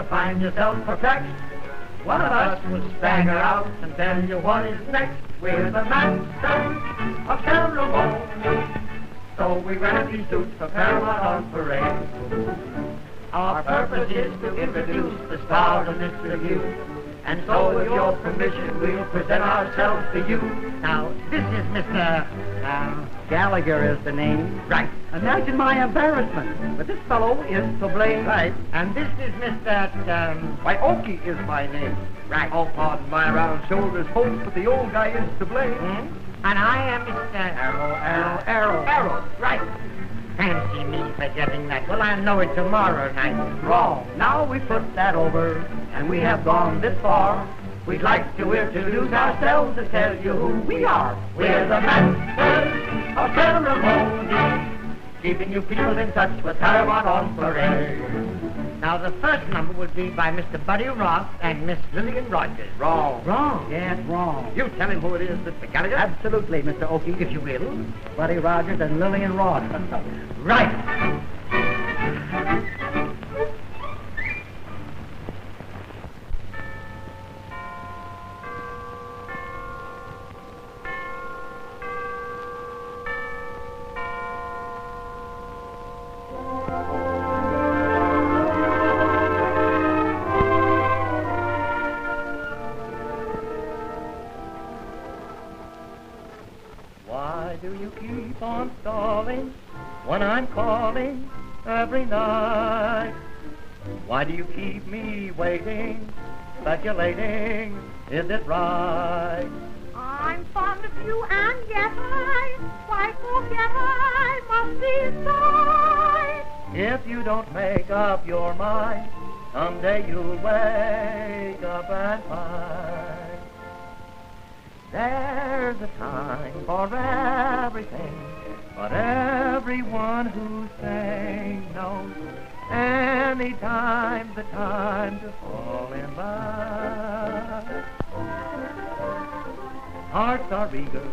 Find yourself perplexed, one of us will stagger out and tell you what is next. We're the masters of ceremony, so we wear these suits for Paramount on parade. Our purpose is to introduce the stars of this review, and so with your permission we'll present ourselves to you. Now, this is Mr. Gallagher is the name. Right. Imagine my embarrassment. But this fellow is to blame. Right. And this is Mr. Why, Okie is my name. Right. Oh, pardon my round shoulders, folks, but the old guy is to blame. And I am Mr. Arrow. Right. Fancy me forgetting that. Well, I'll know it tomorrow night. Wrong. Now we put that over, and we have gone this far. We'd like to introduce ourselves and tell you who we are. We're the masters of ceremony, keeping you people in touch with Paramount on parade. Now, the first number will be by Mr. Buddy Ross and Miss Lillian Rogers. Wrong. Wrong? Yes, wrong. You tell him who it is, Mr. Gallagher. Absolutely, Mr. Okie, if you will. Buddy Rogers and Lillian Ross. Right. Do you keep on stalling when I'm calling every night? Why do you keep me waiting, speculating, is it right? I'm fond of you and yet I quite forget I must decide. If you don't make up your mind, someday you'll wake up and find there's a time for everything, but everyone who's saying no, anytime's the time to fall in love. Hearts are eager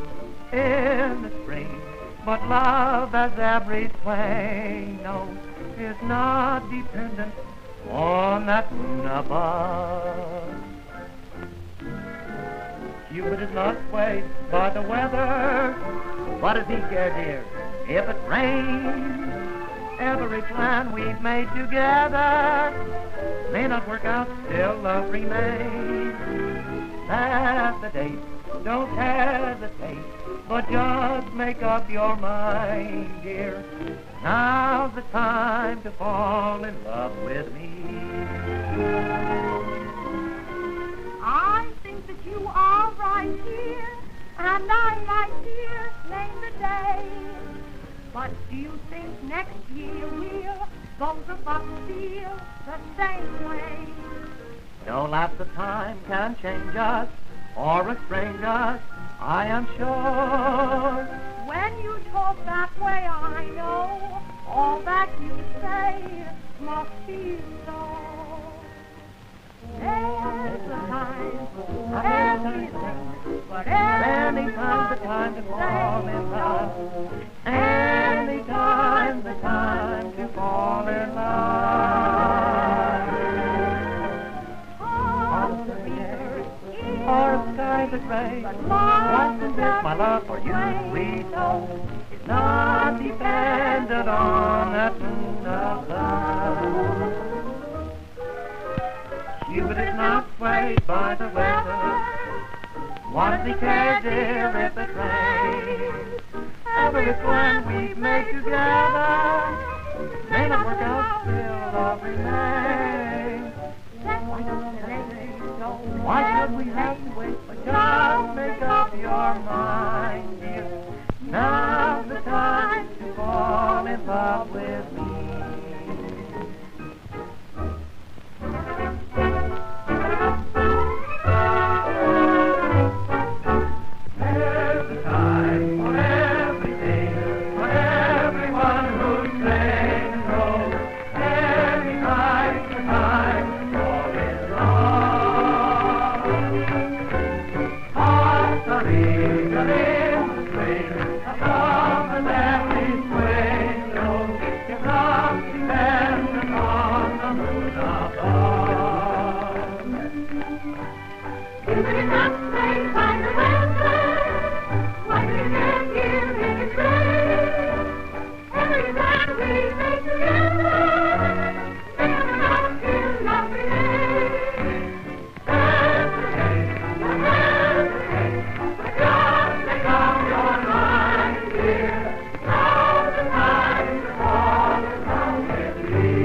in the spring, but love, as every swain knows, is not dependent on that moon above. Cupid is not swayed by the weather. What does he care, dear, if it rains? Every plan we've made together may not work out, still love remains. Set the date, don't hesitate, but just make up your mind, dear. Now's the time to fall in love with me. I think that you are right here, and I like dear, name the day. But do you think next year we'll both of us feel the same way? No lapse of time can change us or estrange us, I am sure. When you talk that way, I know all that you say must be so. There's a time for everything, but anytime's the time to fall in love. Anytime's the time to fall in love. Hearts are eager, or skies are gray, what's in this, my love, for you we know, is not dependent on that moon of love. Cupid is not swayed by the weather. What does he care, dear, if it rains? Every plan we've made together may not work out, still love remains. Why should we have to wait? But just make up your mind, dear. Now's the time to fall in love with me. There's a time for everything, for everyone who's playing a role. Every time's the time to fall in love. Hearts are eager in the spring, a summer that is swaying low. If love depends upon the moon above. Isn't it not strange by the weather? What we get here in the rain. Every time we make together, never not till love remains. Hesitate, don't hesitate, but just make up your mind, dear. Now's the time to fall in love with me.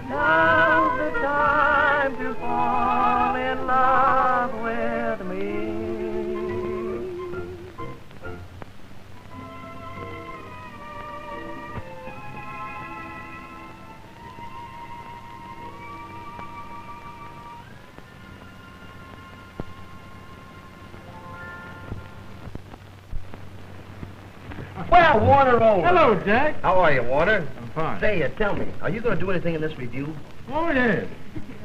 Now's the time to fall in love with me. Well, Warner Owen. Hello, Jack. How are you, Warner? I'm fine. Say, tell me, are you going to do anything in this review? Oh, yes.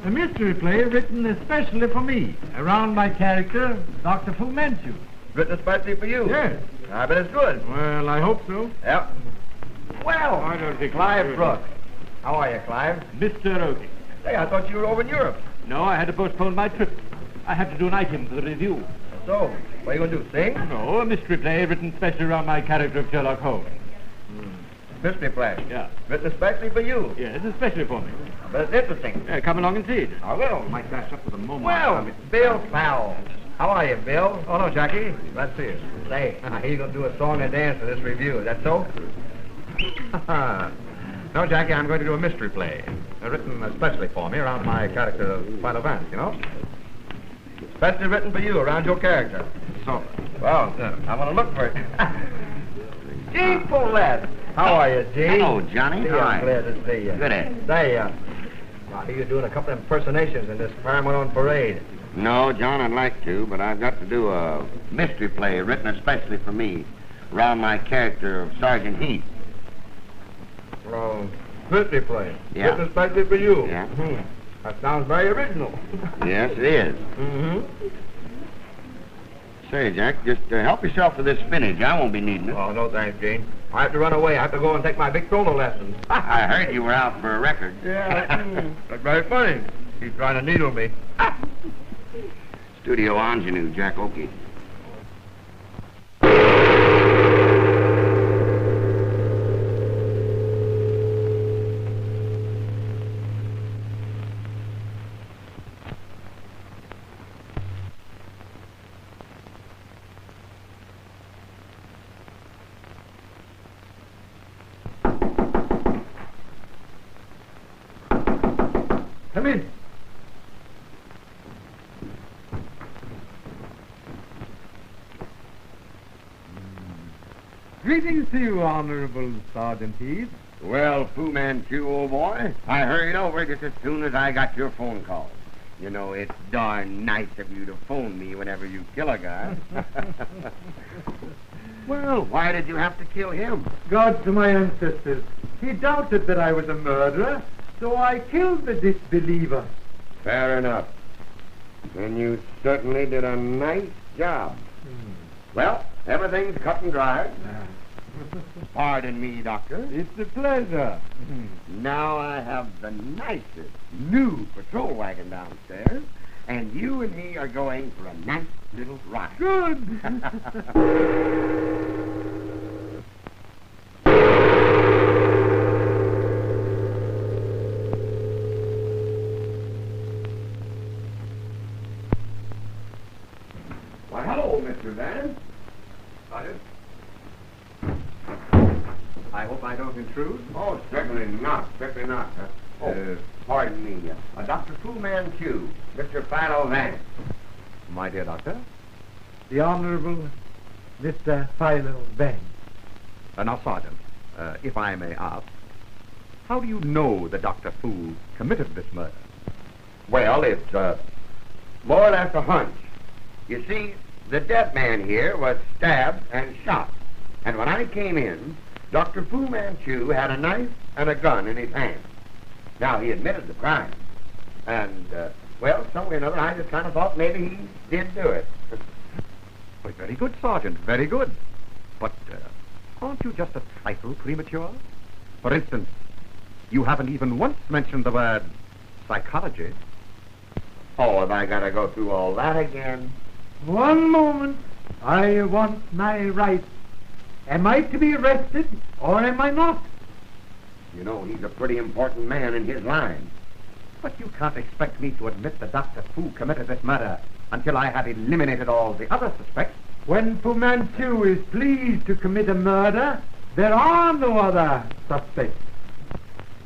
A mystery play written especially for me, around my character, Dr. Fu Manchu. Written especially for you? Yes. I bet it's good. Well, I hope so. Yep. Well, I don't think Clive it's Brooks. How are you, Clive? Mr. Oakley. Say, I thought you were over in Europe. No, I had to postpone my trip. I have to do an item for the review. So, what are you going to do, sing? No, a mystery play written specially around my character of Sherlock Holmes. Mystery play. Yeah. Written especially for you. Yes, especially for me. But it's interesting. Come along and see it. I will. Might dash up for the moment. Well, Bill Powell. How are you, Bill? Oh, no, Jackie. Glad to see you. Say, I hear you're going to do a song and dance for this review. Is that so? No, Jackie, I'm going to do a mystery play. Written especially for me around my character of Philo Vance, you know? Especially written for you, around your character. So, Well, I'm going to look for it. Gene Paulette. How are you, Gene? Hello, Johnny. Gee, Hi. I'm glad to see you. Good, Ed. Say, I hear you're doing a couple of impersonations in this Paramount parade. No, John, I'd like to, but I've got to do a mystery play written especially for me around my character of Sergeant Heath. Oh, mystery play. Yeah. Written especially for you. Yeah. That sounds very original. Yes, it is. Mm-hmm. Say, Jack, just help yourself to this spinach. I won't be needing it. Oh, no thanks, Gene. I have to run away. I have to go and take my Victrola lessons. I heard you were out for a record. Yeah. That's very funny. He's trying to needle me. Studio ingenue, Jack Oakey. Come in. Greetings to you, Honorable Sergeant Heath. Well, Fu Manchu, old boy, I hurried over just as soon as I got your phone call. You know, it's darn nice of you to phone me whenever you kill a guy. Well, why did you have to kill him? God to my ancestors. He doubted that I was a murderer, so I killed the disbeliever. Fair enough. Then you certainly did a nice job. Well, everything's cut and dried. Pardon me, Doctor. It's a pleasure. Now I have the nicest new patrol wagon downstairs, and you and me are going for a nice little ride. Good. Why, hello, Mr. Van. Sergeant. I hope I don't intrude. Oh, certainly not. Certainly not. Pardon me. Dr. Fu Manchu, Mr. Philo Van. My dear doctor. The Honorable Mr. Philo Van. Now, Sergeant, if I may ask, how do you know that Dr. Fu committed this murder? Well, it's more or less a hunch. You see, the dead man here was stabbed and shot. And when I came in, Dr. Fu Manchu had a knife and a gun in his hand. Now, he admitted the crime. And, well, some way or another, I just kind of thought maybe he did do it. Well, very good, Sergeant, very good. But aren't you just a trifle premature? For instance, you haven't even once mentioned the word psychology. Oh, have I got to go through all that again? One moment. I want my rights. Am I to be arrested, or am I not? You know, he's a pretty important man in his line. But you can't expect me to admit that Dr. Fu committed this murder until I have eliminated all the other suspects. When Fu Manchu is pleased to commit a murder, there are no other suspects.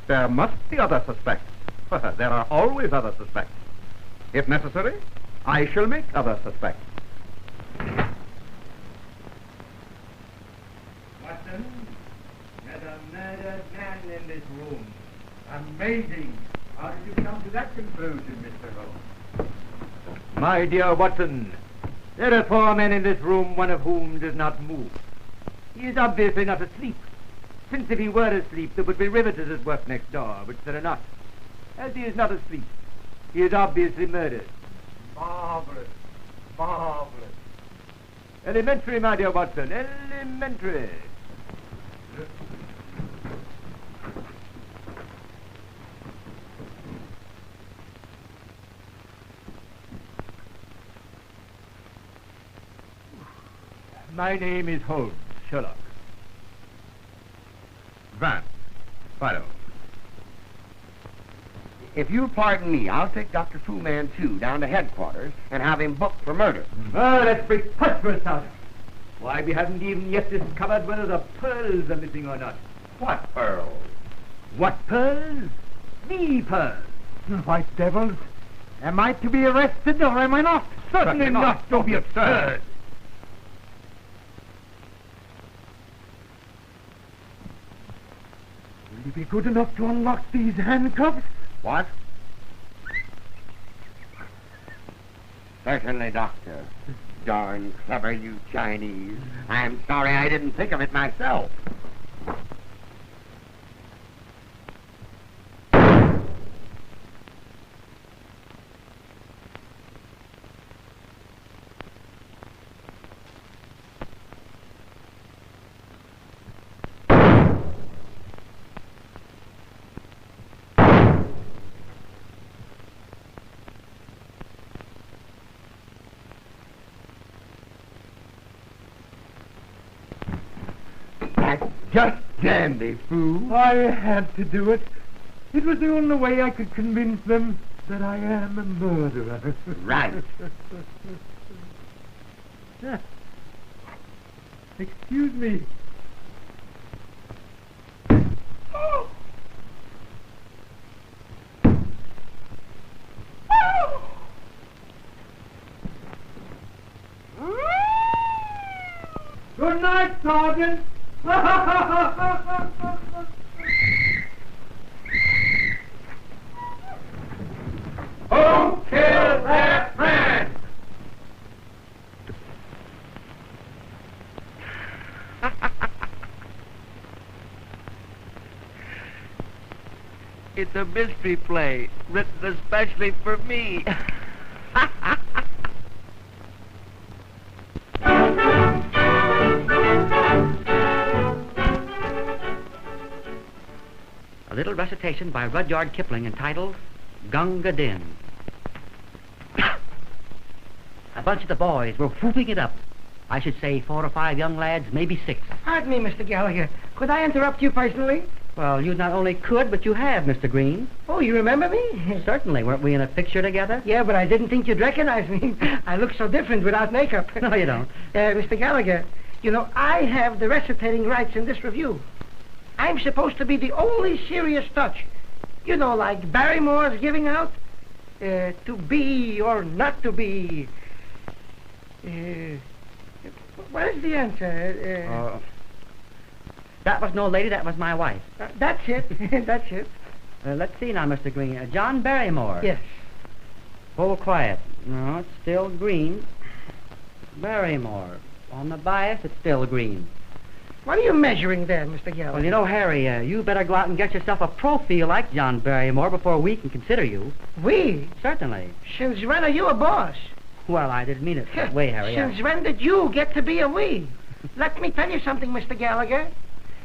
There must be other suspects. There are always other suspects. If necessary, I shall make other suspects. Watson, there's a murdered man in this room. Amazing. How did you come to that conclusion, Mr. Holmes? My dear Watson, there are 4 men in this room, one of whom does not move. He is obviously not asleep, since if he were asleep, there would be riveters at work next door, which there are not. As he is not asleep, he is obviously murdered. Marvelous. Marvelous. Elementary, my dear Watson, elementary. My name is Holmes, Sherlock. Van. Philo. If you'll pardon me, I'll take Dr. Fu Manchu down to headquarters and have him booked for murder. Oh, that's preposterous, Sergeant. Why, we haven't even yet discovered whether the pearls are missing or not. What pearls? What pearls? The pearls. White devils. Am I to be arrested, or am I not? Certainly not. Don't be absurd. Will you be good enough to unlock these handcuffs? What? Certainly, Doctor. Darn clever, you Chinese. I'm sorry I didn't think of it myself. That's just dandy, Fu. I had to do it. It was the only way I could convince them that I am a murderer. Right. Excuse me. Sergeant! Who killed that man? It's a mystery play, written especially for me. A little recitation by Rudyard Kipling entitled Gunga Din. A bunch of the boys were whooping it up. I should say 4 or 5 young lads, maybe 6. Pardon me, Mr. Gallagher. Could I interrupt you personally? Well, you not only could, but you have, Mr. Green. Oh, you remember me? Certainly. Weren't we in a picture together? Yeah, but I didn't think you'd recognize me. I look so different without makeup. No, you don't. Mr. Gallagher, you know, I have the recitating rights in this review. I'm supposed to be the only serious touch. You know, like Barrymore's giving out. To be or not to be. What is the answer? That was no lady, that was my wife. That's it. That's it. Let's see now, Mr. Green. John Barrymore. Yes. Hold quiet. No, it's still green. Barrymore. On the bias, it's still green. What are you measuring there, Mr. Gallagher? Well, you know, Harry, you better go out and get yourself a profile like John Barrymore before we can consider you. We? Certainly. Since when are you a boss? Well, I didn't mean it that way, Harry. Since when did you get to be a we? Let me tell you something, Mr. Gallagher.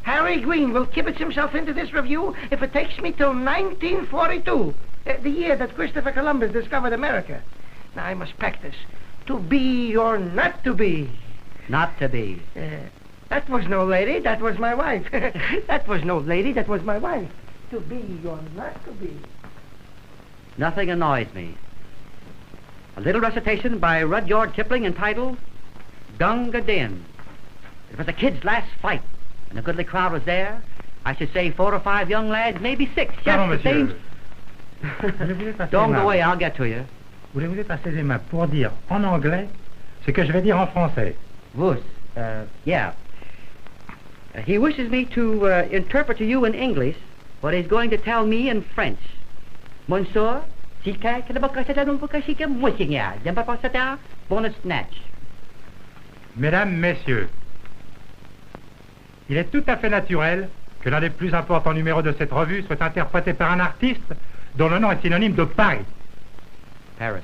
Harry Green will kibitz himself into this review if it takes me till 1942, the year that Christopher Columbus discovered America. Now, I must practice. To be or not to be. Not to be. That was no lady, that was my wife. That was no lady, that was my wife. To be or not to be. Nothing annoys me. A little recitation by Rudyard Kipling entitled Gunga Din. It was a kid's last fight, and a goodly crowd was there. I should say 4 or 5 young lads, maybe 6. Pardon, Yes, the monsieur. same. Don't go away, I'll get to you. Voulez-vous passer les mains pour dire en anglais ce que je vais dire en français? Wus, yeah. He wishes me to interpret to you in English what he's going to tell me in French. Monsieur, si quelqu'un ne peut pas m'oublier, moi c'est bien. J'aime pas passer ça, bon snatch. Mesdames, Messieurs, il est tout à fait naturel que l'un des plus importants numéros de cette revue soit interprété par un artiste dont le nom est synonyme de Paris. Paris.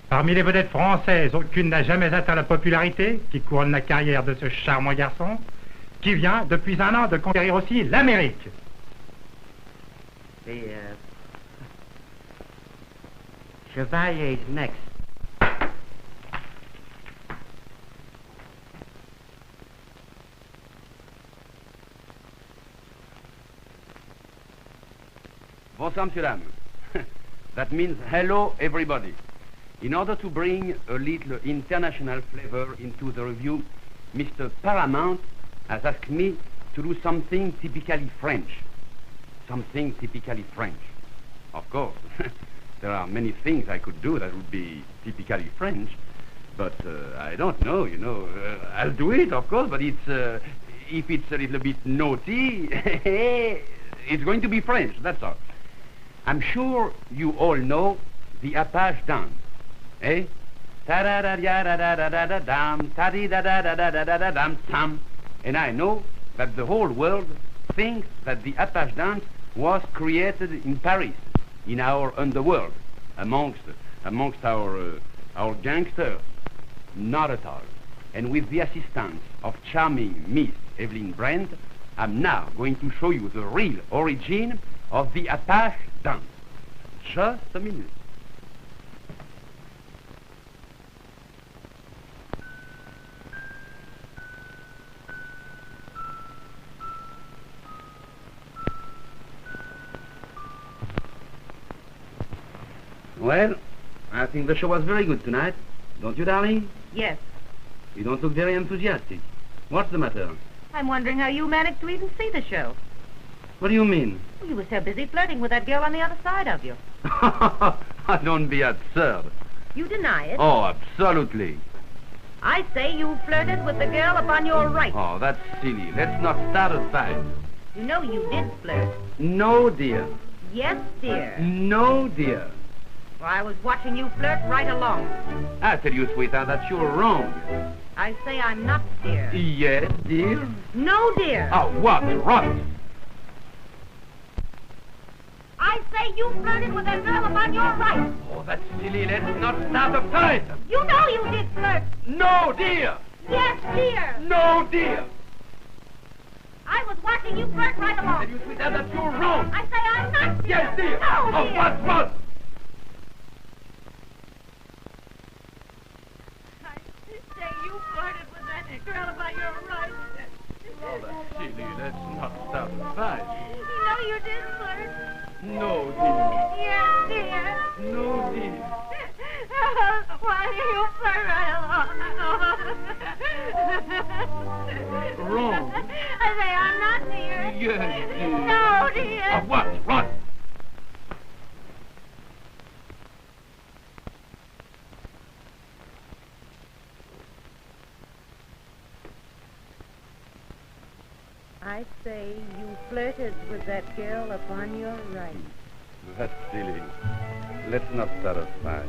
Parmi les vedettes françaises, aucune n'a jamais atteint la popularité qui couronne la carrière de ce charmant garçon, qui vient, depuis 1 an, de conquérir aussi l'Amérique. The Chevalier's next. Bonsoir, monsieur, dames. That means hello, everybody. In order to bring a little international flavor into the review, Mr. Paramount has asked me to do something typically French. Something typically French. Of course, there are many things I could do that would be typically French, but I don't know, you know. I'll do it, of course, but it's, if it's a little bit naughty, it's going to be French, that's all. I'm sure you all know the Apache dance, eh? Ta-da-da-da-da-da-da-da-dam, ta-di-da-da-da-da-da-da-dam, tam. And I know that the whole world thinks that the Apache dance was created in Paris, in our underworld, amongst our gangsters. Not at all. And with the assistance of charming Miss Evelyn Brand, I'm now going to show you the real origin of the Apache dance. Just a minute. Well, I think the show was very good tonight. Don't you, darling? Yes. You don't look very enthusiastic. What's the matter? I'm wondering how you managed to even see the show. What do you mean? You were so busy flirting with that girl on the other side of you. Don't be absurd. You deny it? Oh, absolutely. I say you flirted with the girl up on your right. Oh, that's silly. Let's not start a fight. You know you did flirt. No, dear. Yes, dear. No, dear. Well, I was watching you flirt right along. I tell you, sweetheart, that you're wrong. I say I'm not, dear. Yes, dear. No, dear. Oh, what? Rot. I say you flirted with that girl up on your right. Oh, that's silly. Let's not start a fight. You know you did flirt. No, dear. Yes, dear. No, dear. I was watching you flirt right along. Tell you, sweetheart, that you're wrong. I say I'm not, dear. Yes, dear. No, Oh, dear. what? I say you flirted with that girl up on your right. Oh, that's silly. Let's not start a fight. You know you did flirt. No, dear. Yes, dear. No, dear. Why do you flirt right along? Wrong. I say I'm not, dear. Yes, dear. No, dear. Oh, what? Rot. I say you flirted with that girl upon your right. That's silly. Let's not start a fight.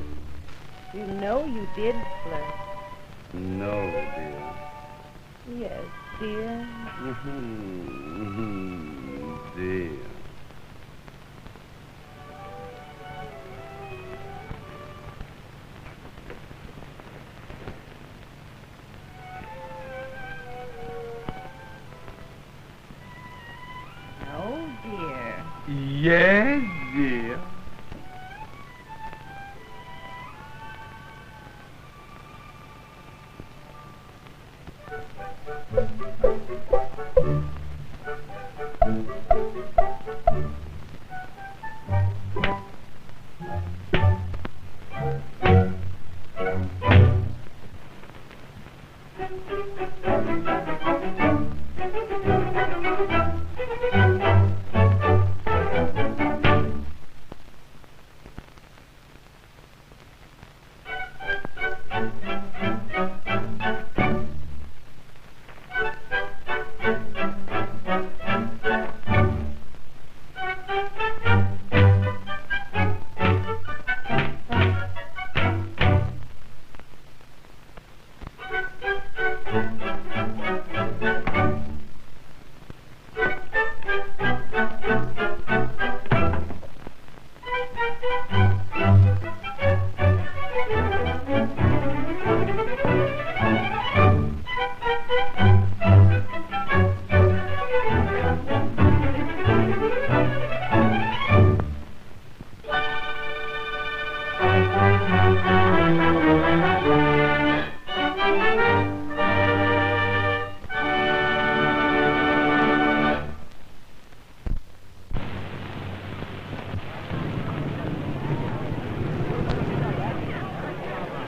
You know you did flirt. No, dear. Yes, dear. Dear. No, dear. Yes, dear.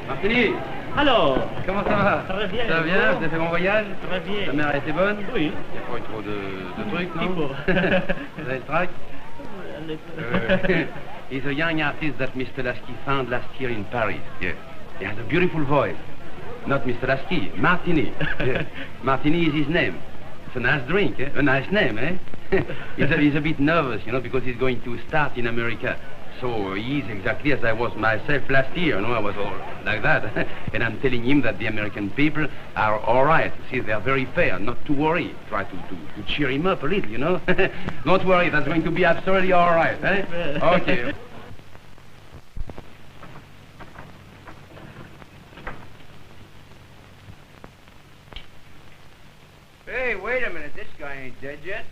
Martini. Alors, Comment ça va? Très bien. Ça va bien? Vous avez fait mon voyage? Très bien. Ta mère a été bonne? Oui. Il n'y a pas eu trop de trucs, non? Tipo. Vous avez le trac? He's a young artist that Mr. Lasky found last year in Paris. Yes. He has a beautiful voice. Not Mr. Lasky, Martini. Yes. Martini is his name. It's a nice drink, eh? A nice name, eh? He's a bit nervous, you know, because he's going to start in America. So he's exactly as I was myself last year, you know, I was all like that. And I'm telling him that the American people are all right. See, they're very fair, not to worry. Try to cheer him up a little, you know. Don't worry, that's going to be absolutely all right, eh? Okay. Hey, wait a minute. This guy ain't dead yet.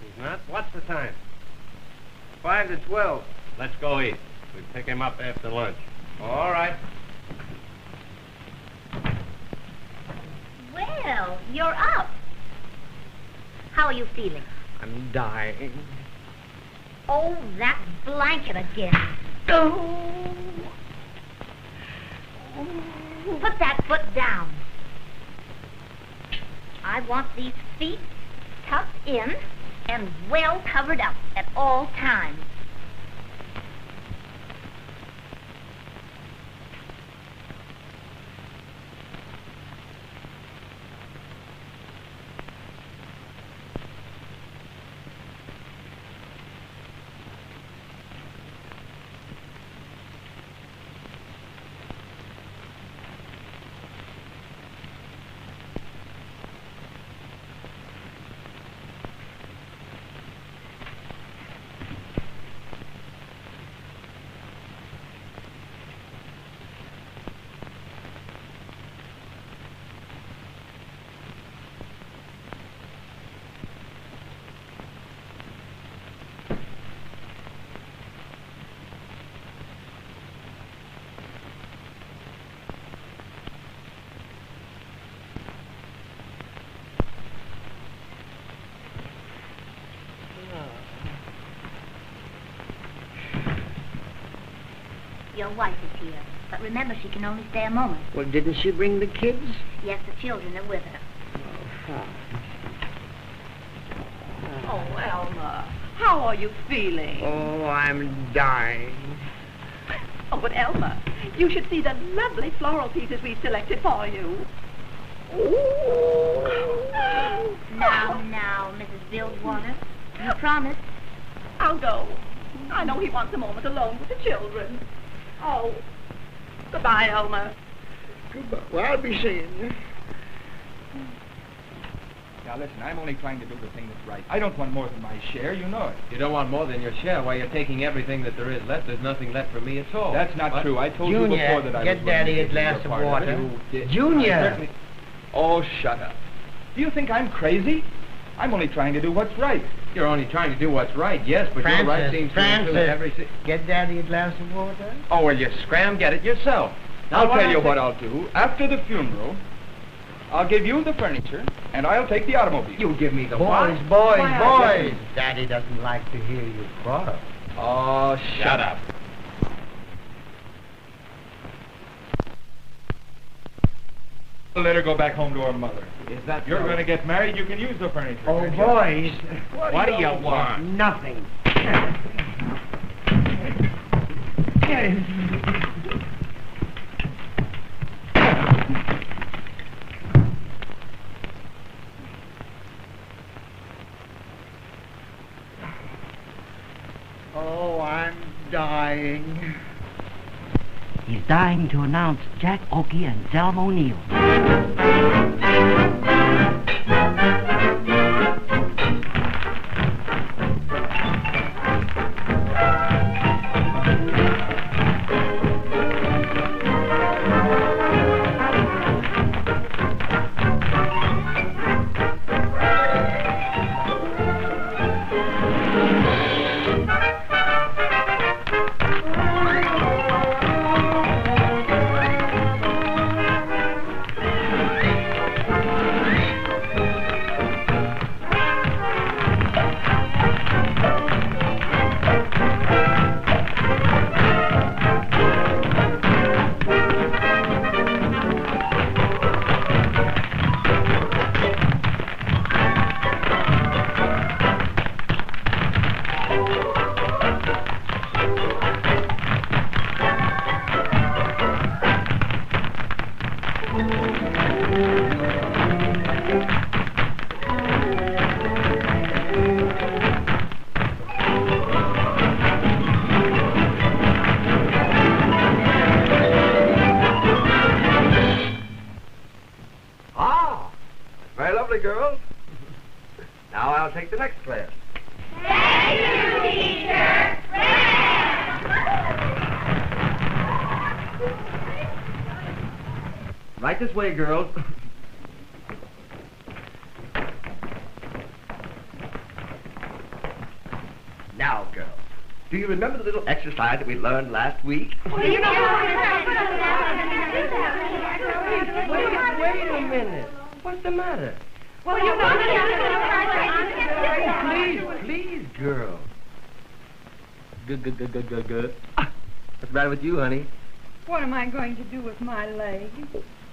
He's not? What's the time? 5 to 12. Let's go eat. We pick him up after lunch. All right. Well, you're up. How are you feeling? I'm dying. Oh, that blanket again. Oh. Put that foot down. I want these feet tucked in and well covered up at all times. Your wife is here. But remember, she can only stay a moment. Well, didn't she bring the kids? Yes, the children are with her. Oh, Elmer, how are you feeling? Oh, I'm dying. Oh, but Elmer, you should see the lovely floral pieces we've selected for you. Now, Mrs. Bilgewater, you promised. I'll go. I know he wants a moment alone with the children. Oh, goodbye, Elmer. Goodbye. Well, I'll be seeing you. Now, listen, I'm only trying to do the thing that's right. I don't want more than my share, you know it. You don't want more than your share. Why, you're taking everything that there is left. There's nothing left for me at all. That's not What? true. I told you before that I was get Daddy a glass of water. Junior! Oh, shut up. Do you think I'm crazy? I'm only trying to do what's right. You're only trying to do what's right, yes, but your right seems to include everything. Get Daddy a glass of water. Oh, well, you scram, get it yourself. I'll tell you what I'll do. After the funeral, I'll give you the furniture, and I'll take the automobile. You give me the Boys, what? boys. Daddy doesn't like to hear you quarrel. Oh, shut up. Let her go back home to her mother. Is that You're so? going to get married, you can use the furniture. Oh, boys. What do you want? Nothing. Oh, I'm dying. He's dying to announce Jack Oakey and Selma O'Neill. Very lovely, girls. Now I'll take the next class. Thank you, teacher. Right this way, girls. Now, girls, do you remember the little exercise that we learned last week? Wait a minute. What's the matter? Well, Please, girls. Good. What's the matter with you, honey? What am I going to do with my leg?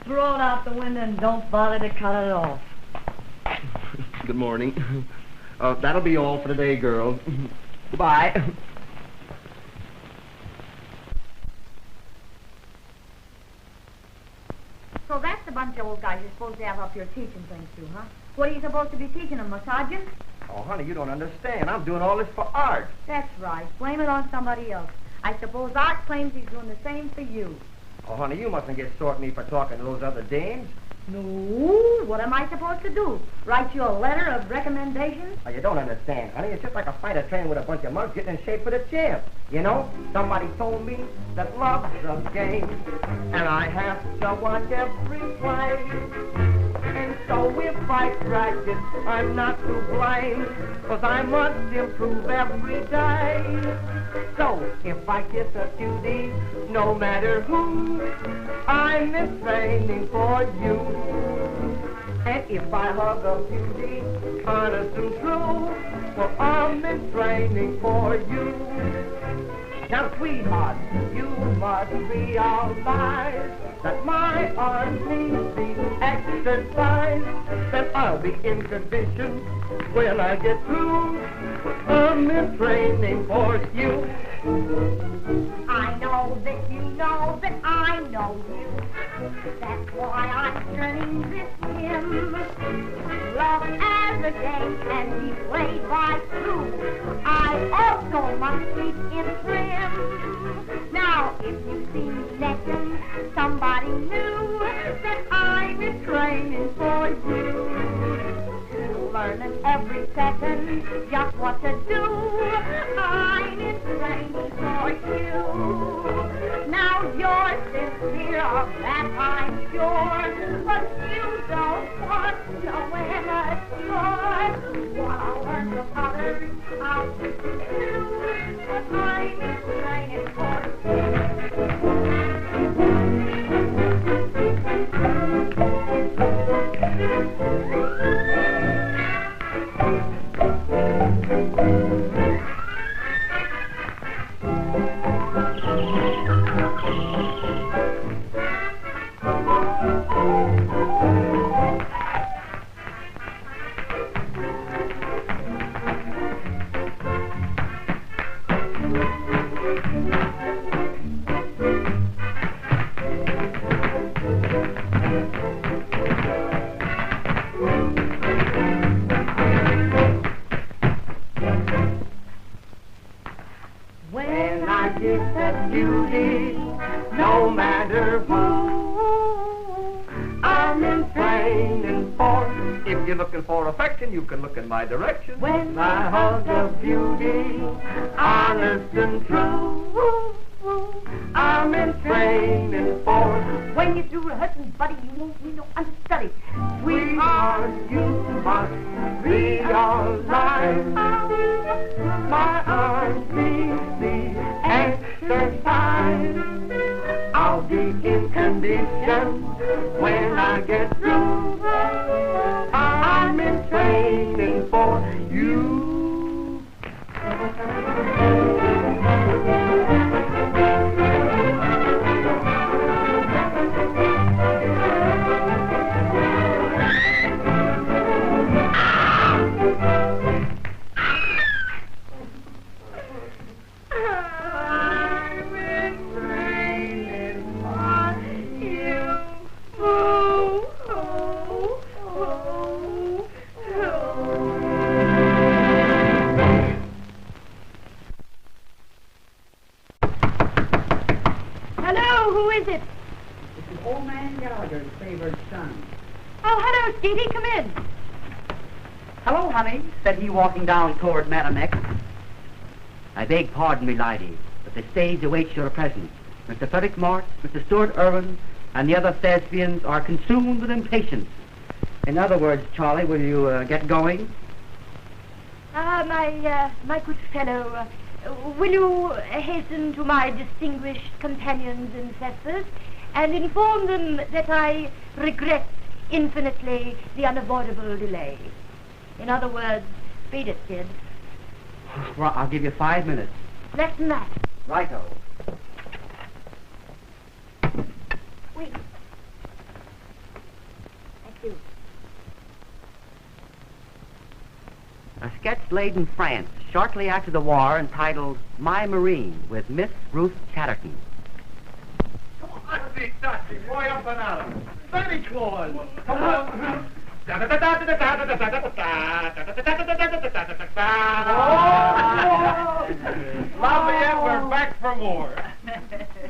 Throw it out the window and don't bother to cut it off. Good morning. That'll be all for today, girls. Goodbye. So that's the bunch of old guys you're supposed to have up here teaching things to, huh? What are you supposed to be teaching them, massages? Oh, honey, you don't understand. I'm doing all this for art. That's right. Blame it on somebody else. I suppose Art claims he's doing the same for you. Oh, honey, you mustn't get sore at me for talking to those other dames. No, what am I supposed to do? Write you a letter of recommendation? Oh, you don't understand, honey. It's just like a fighter training with a bunch of monks getting in shape for the champ. You know, somebody told me that love's a game, and I have to watch every play. And so if I practice, I'm not to blame, 'cause I must improve every day. So if I kiss a cutie, no matter who, I'm in training for you. And if I hug a beauty, honest and true, well, I'm in training for you. Now, sweetheart, you must realize that my arms need the exercise. Then I'll be in condition when I get through. I'm in training for you. I know that you know that I know you. That's why I'm turning this hymn. Love as a game can be played by two. I also must keep in trim. Now, if you see me necking somebody new, then I'm in training for you. Learning every second just what to do. I'm in training for you. Now you're sincere of that I'm sure, but you don't want to know immature. What I'll learn from others, I'll teach you too. But I'm in training for you. When I get that beauty, no matter who, I'm in training for. If you're looking for affection, you can look in my direction. When I hug a beauty, honest and true, I'm in training for. When you're through rehearsing, buddy, you won't need no understudy. Sweetheart, you must realize my arms need the exercise. I'll be in condition when I get through. I'm in training for you. Old man Gallagher's favored son. Oh, hello, Stevie. Come in. Hello, honey, said he walking down toward Madam X. I beg pardon, me lady, but the stage awaits your presence. Mr. Frederick Mort, Mr. Stuart Irwin, and the other thespians are consumed with impatience. In other words, Charlie, will you get going? My good fellow, will you hasten to my distinguished companions and sisters and inform them that I regret infinitely the unavoidable delay. In other words, beat it, kid. Well, I'll give you 5 minutes. Less than that. Righto. Wait. Thank you. A sketch laid in France shortly after the war entitled My Marine with Miss Ruth Chatterton. Dusty, boy up and out. Santa Claus, come on. Lafayette, we're back for more.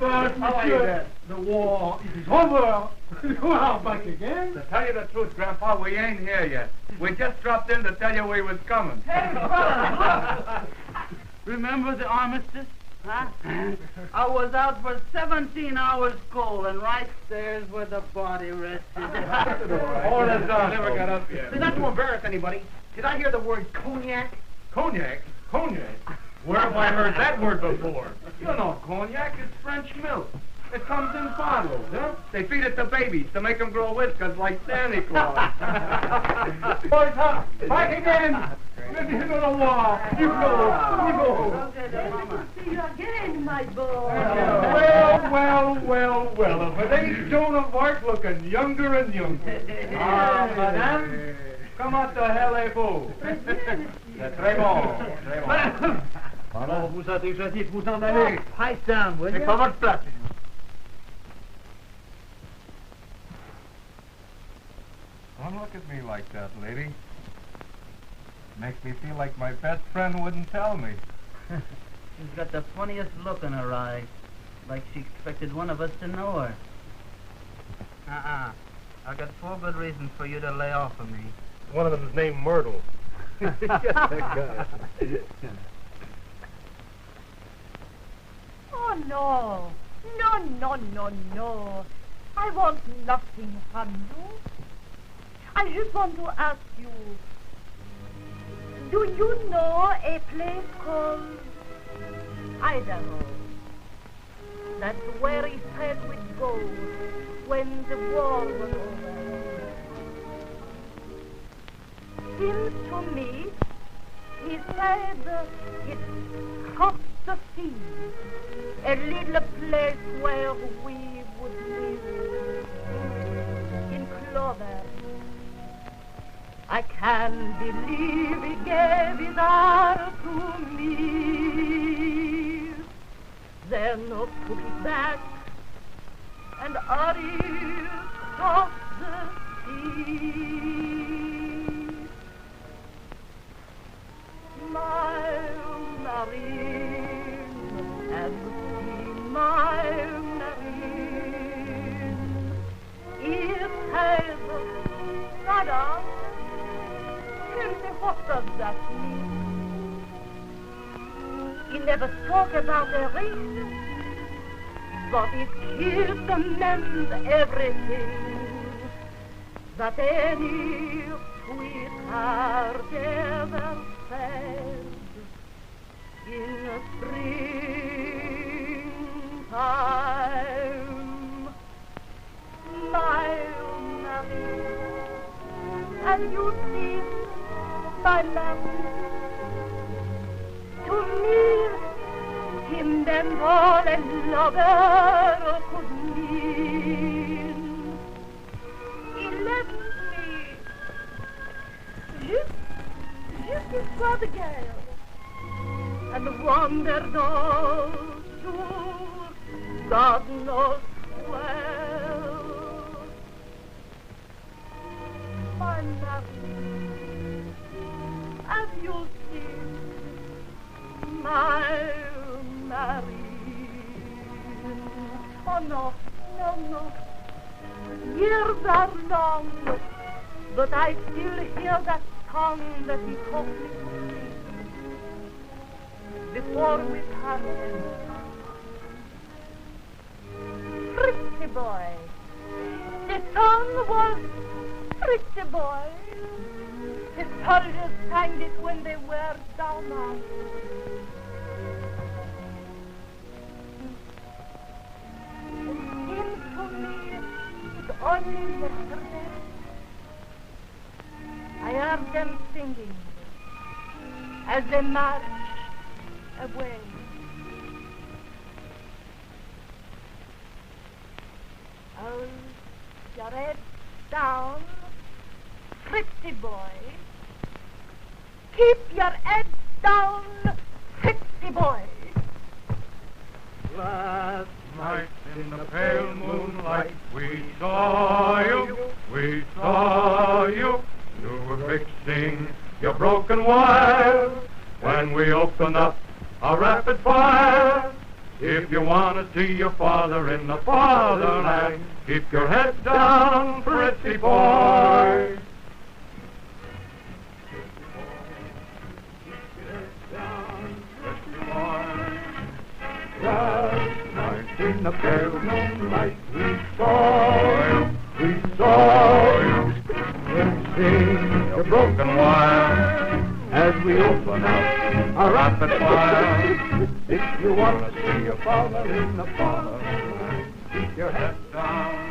But, monsieur, the war is over. You are back again. To tell you the truth, Grandpa, we ain't here yet. We just dropped in to tell you we was coming. Hey, brother. Remember the armistice? Huh? I was out for 17 hours cold, and right there's where the body rested. All that's on. Never got up yet. Not to embarrass anybody, did I hear the word cognac? Cognac? Cognac? Where have I heard that word before? You know, cognac is French milk. It comes in bottles, huh? They feed it to babies to make them grow whiskers like Santa Claus. Boys, back again. Into the war. You go. Okay, see you again, my boy. Well. If it ain't Joan of Arc looking younger and younger. Ah, madame, comment allez-vous? C'est très bon, très bon. Alors, vous a déjà dit de vous en aller. Pipe down, will C'est you? pas votre place. Don't look at me like that, lady. Makes me feel like my best friend wouldn't tell me. She's got the funniest look in her eye, like she expected one of us to know her. I got 4 good reasons for you to lay off of me. One of them's named Myrtle. Oh, no. No. I want nothing from you. I just want to ask you, do you know a place called Idaho? That's where he said we'd go when the war was over. Seems to me he said it's across the sea, a little place where we would live in clover. I can't believe he gave his all to me. Then no took it back and hurried across the sea. My Marine, and my Marine, it has madame. What does that mean? He never spoke about a ring, but his kiss amends everything that any sweetheart ever said in a springtime. My Marie, have you seen my Marie? To me, him them all and lover could mean. He left me just before the gale, and wandered all to God knows where. My Marie, have you seen my Marie? Oh, no. Years are long, but I still hear that song that he taught me to sing before we parted. Fritzy boy. The song was Fritzy boy. His soldiers sang it when they were down on. It seems to me it's only yesterday I heard them singing as they marched away. Hold your head down, Fritzy boy. Keep your head down, Fritzy boy. Last night in the pale moonlight we saw you. You were fixing your broken wire when we opened up a rapid fire. If you want to see your father in the fatherland, keep your head down, Fritzy boy. Last night in the pale moonlight we saw you fixing your broken wire as we open up a rapid fire. If you want to see your father in the fatherland, keep your head down.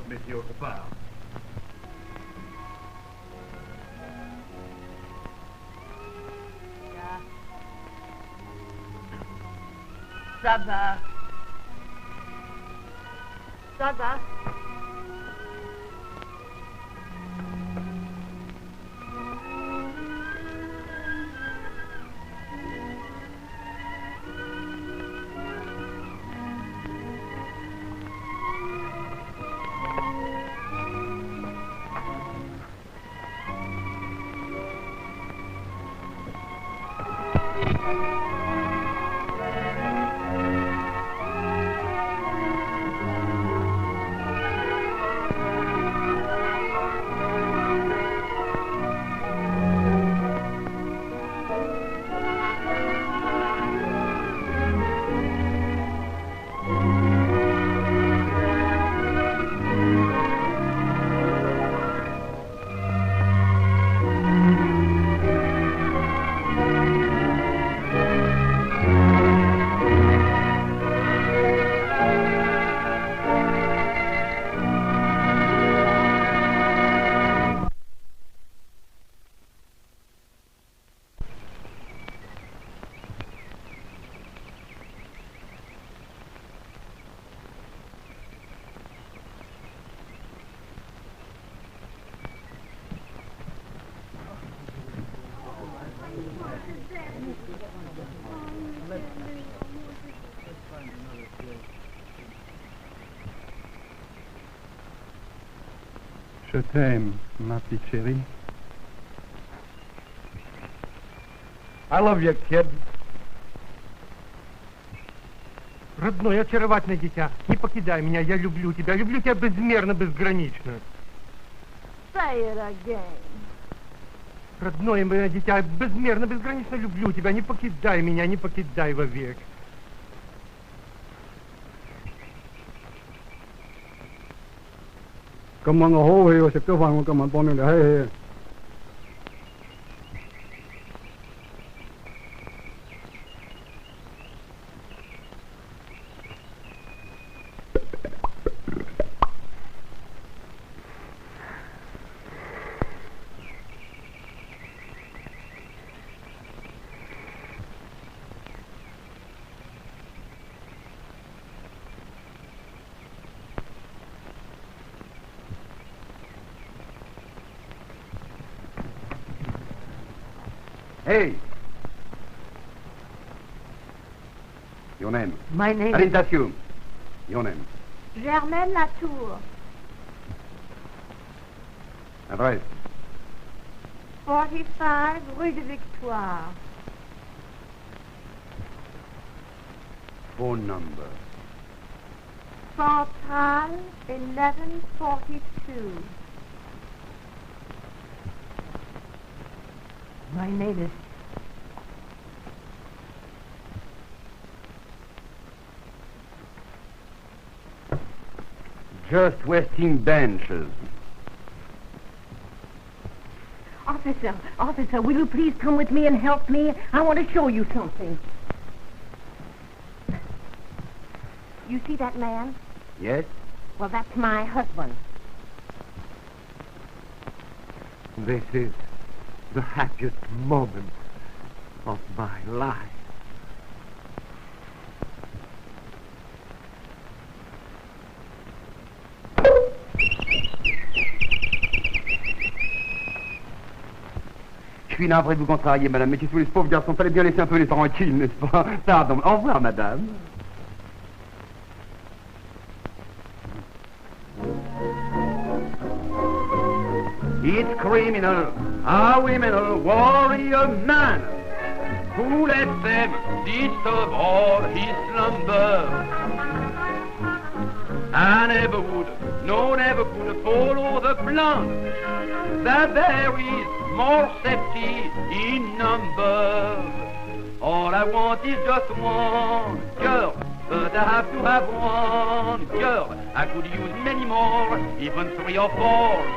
Monsieur repart. Ça va. Ça va. Je t'aime, ma petite chérie. I love you, kid. Родной, очаровательное дитя, не покидай меня, я люблю тебя безмерно, безгранично. Say it again. Родное мое дитя, безмерно, безгранично люблю тебя, не покидай меня, не покидай вовек.今晚我好好氣，我食咗飯，我今晚幫你嚟閪氣。Hey! Your name? My name I didn't ask you. Your name? Germaine Latour, Adresse? 45 Rue de Victoire. Phone number? Centrale 1142. My name is... Just wasting benches. Officer, will you please come with me and help me? I want to show you something. You see that man? Yes? Well, that's my husband. This is the happiest moment of my life. Je suis navré de vous contrarier, madame, mais si vous les pauvres garçons, fallait bien laisser un peu les tranquilles, n'est-ce pas? Pardon. Au revoir, madame. It's criminal, a criminal warrior man who lets them disturb all his slumber. I never would, no never could follow the plan that there is more safety in numbers. All I want is just one girl, but I have to have one girl. I could use many more, even 3 or 4,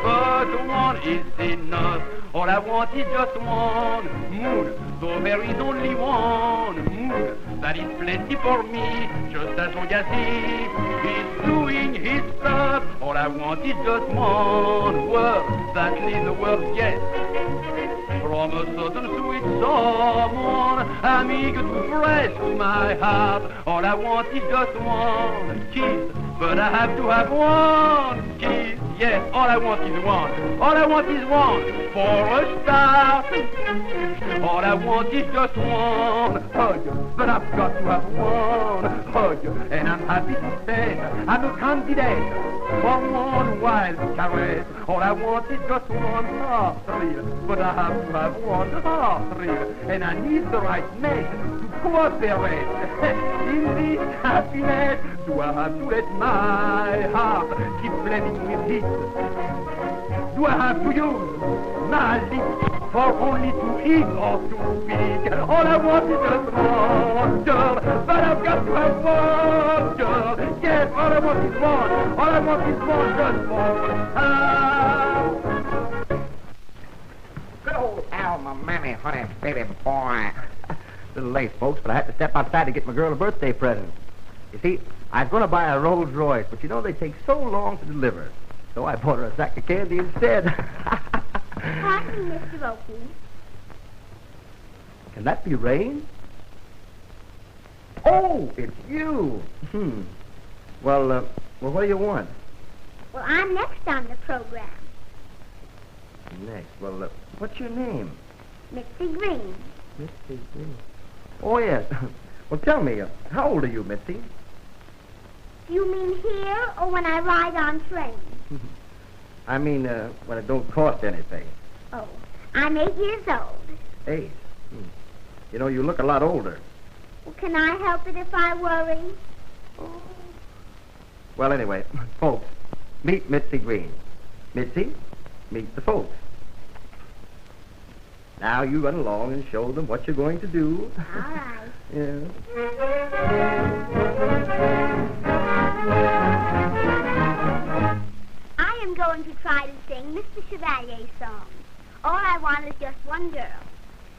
but one is enough. All I want is just one moon though there is only one moon, that is plenty for me, just as long as he is doing his part. All I want is just one word, that little word, yes, from a certain sweet someone, I'm eager to press to my heart. All I want is just one kiss, but I have to have one kiss. Yes, all I want is one. All I want is one for a start. All I want is just one hug, but I've got to have one hug. And I'm happy to say I'm a candidate for one wild caress. All I want is just one heart thrill, but I have to have one heart thrill. And I need the right mate to cooperate in this happiness. Do I have to let my heart keep blending with his? Do I have to use my lips for only to eat or to speak? All I want is just one girl, but I've got to have one girl. Yes, all I want is one. All I want is one, just one. Good old Alma, mammy, honey, baby boy. A little late, folks, but I had to step outside to get my girl a birthday present. You see, I was going to buy a Rolls Royce, but you know they take so long to deliver. So I bought her a sack of candy instead. Hi, Mr. Oakley. Can that be Rain? Oh, it's you. Well, what do you want? Well, I'm next on the program. Next. Well, what's your name? Mitzi Green. Mitzi Green. Oh, yes. Well, tell me, how old are you, Mitzi? Do you mean here or when I ride on trains? I mean, when it don't cost anything. Oh, I'm 8 years old. 8? You know, you look a lot older. Well, can I help it if I worry? Oh. Well, anyway, folks, meet Mitzi Green. Mitzi, meet the folks. Now you run along and show them what you're going to do. All right. Yeah. I am going to try to sing Mr. Chevalier's song. All I want is just one girl.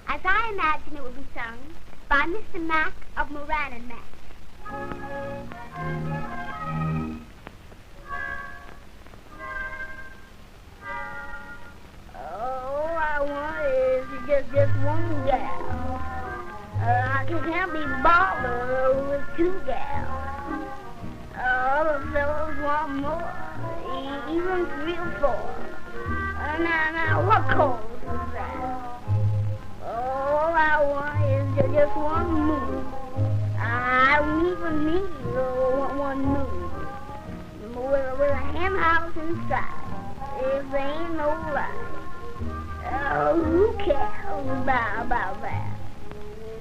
As I imagine it will be sung by Mr. Mack of Moran and Mack. All I want is just one gal. I can't be bothered with two gals. All the fellows want more, even 3 or 4. Now, what calls is that? All I want is just one moon. I don't even need one moon. With a hen house inside, if there ain't no light. Who cares about that?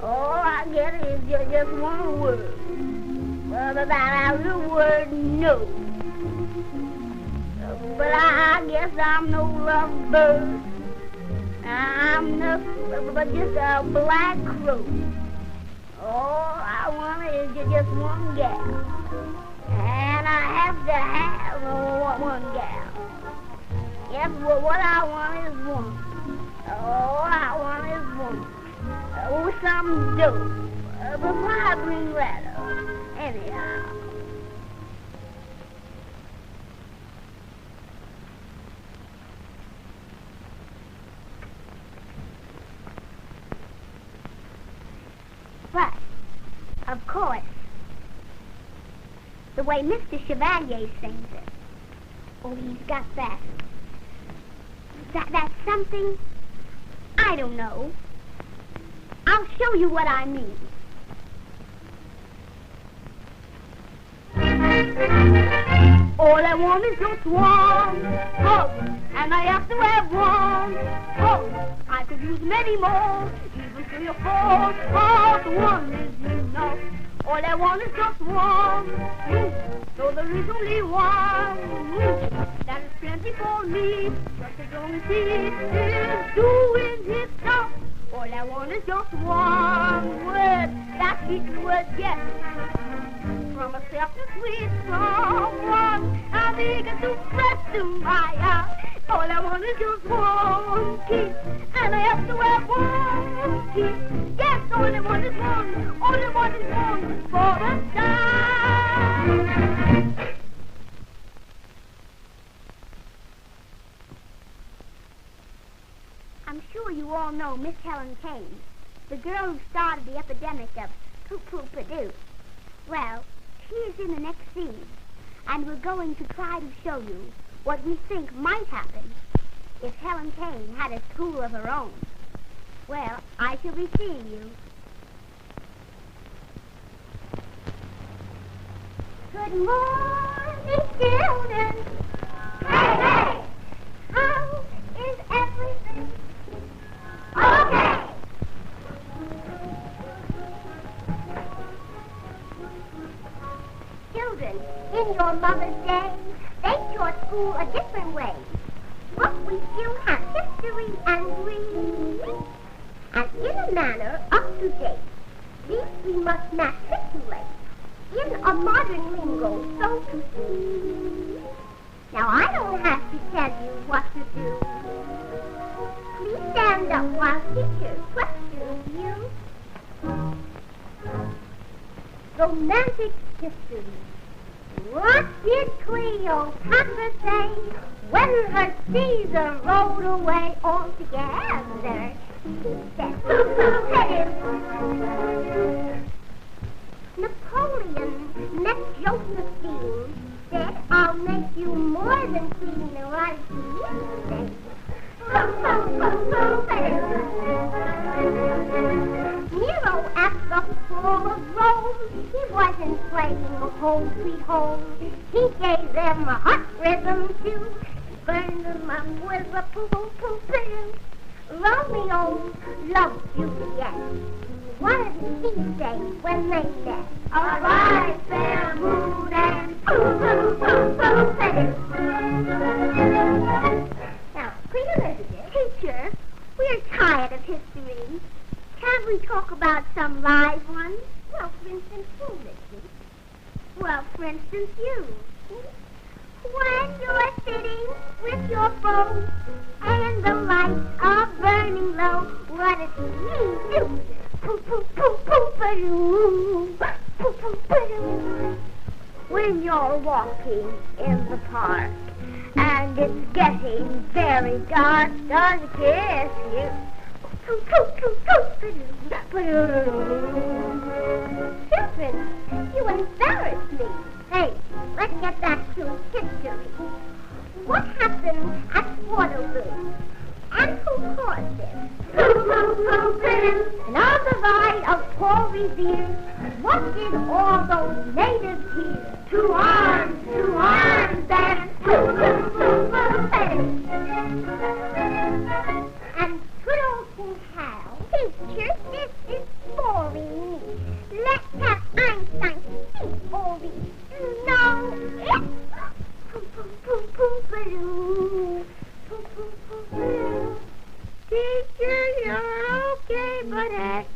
All I get is just one word. Well, that little word, no. But I guess I'm no lovebird. I'm nothing but just a black crow. All I want is just one gal. And I have to have one gal. Yes, well, what I want is one. All I want is one. With some dough. But why bring that up? Anyhow. But, of course, the way Mr. Chevalier sings it, oh, he's got that's something, I don't know. I'll show you what I mean. All I want is just one hug, and I have to have one hug. I could use many more, even 3 or 4, but one is enough. All I want is just one so there is only one that is plenty for me, just as long as he is doing his stuff. All I want is just one word, that sweet word, yes. From a sweet someone, I'm eager to press to my heart. All I want is just one kiss, and I have to have one kiss. Yes, all I want is one, all I want is one for a time. I'm sure you all know Miss Helen Kane, the girl who started the epidemic of poo-poo-padoo. Well, she is in the next scene, and we're going to try to show you what we think might happen if Helen Kane had a school of her own. Well, I shall be seeing you. Good morning, children. Hey, hey! How is everything? Okay! Children, in your Mother's Day, they taught school a different way. But we still have history and reading, and in a manner up to date. These we must matriculate in a modern lingo, so to speak. Now I don't have to tell you what to do. Please stand up while teacher questions you. Romantic history. What did Cleopatra say when her Caesar rode away all together? He said, Napoleon met Josephine, said, I'll make you more than queen, right? Nero at the fall of Rome, he wasn't playing home sweet home. He gave them a hot rhythm too, burned them up with a poo-poo-poo-poo. Romeo loved Juliet. What did he say when they met? Arise, fair moon, and poo-poo-poo-poo-poo. Now, Queen Elizabeth, teacher, we're tired of history. Can't we talk about some live ones? Well, for instance, who, Missy? Well, for instance, you. When you're sitting with your beau and the lights are burning low, what does he do? Poo-poo-poo-poo-ba-doo. Poo-poo-ba-doo. When you're walking in the park and it's getting very dark, does he kiss you? Children, you embarrass me. Hey, let's get back to history. What happened at Waterloo? And who caused it? And on the ride of Paul Revere, what did all those natives hear? To arms, and and good old King Hal. Teacher, this is boring me. Let's have Einstein speak all these. No, it's poo-poo-poo-poo-ba-doo. Poo-poo-poo-ba-doo. Teacher, you're okay, but heck,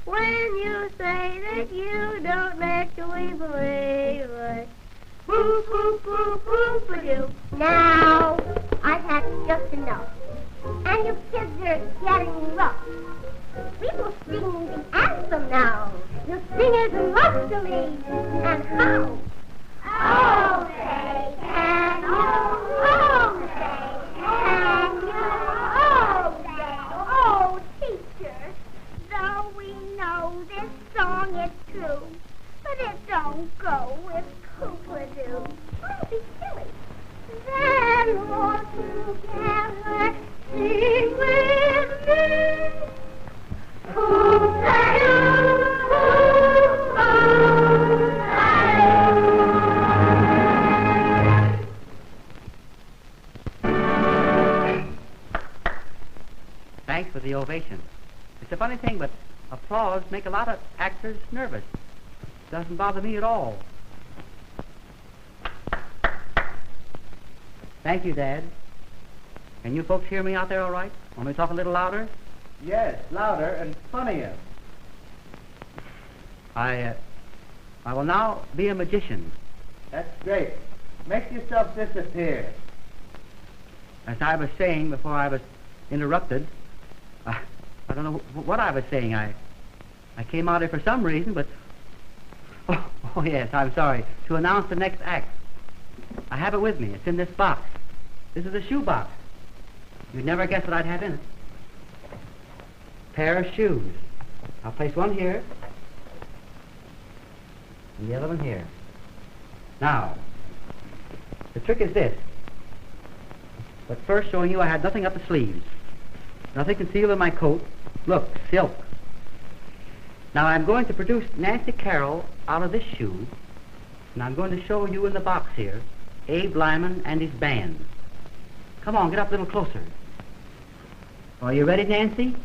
when you say that you don't actually believe it. Poo-poo-poo-poo-ba-doo. Now, I've had just enough. And you kids are getting rough. We will sing the anthem now. You sing it lustily. And how? Oh, say can you, oh, say can you, oh, say, oh, teacher, though we know this song is true, but it don't go with Coopadoo. Don't be silly. Then all together sing with me. Thanks for the ovation. It's a funny thing, but applause make a lot of actors nervous. Doesn't bother me at all. Thank you, Dad. Can you folks hear me out there all right? Want me to talk a little louder? Yes, louder and funnier. I will now be a magician. That's great. Make yourself disappear. As I was saying before I was interrupted, I don't know what I was saying. I came out here for some reason, but... Oh, yes, I'm sorry. To announce the next act. I have it with me. It's in this box. This is a shoe box. You'd never guess what I'd have in it. Pair of shoes. I'll place one here, and the other one here. Now, the trick is this. But first showing you I had nothing up the sleeves. Nothing concealed in my coat. Look, silk. Now I'm going to produce Nancy Carroll out of this shoe, and I'm going to show you in the box here Abe Lyman and his band. Come on, get up a little closer. Are you ready, Nancy?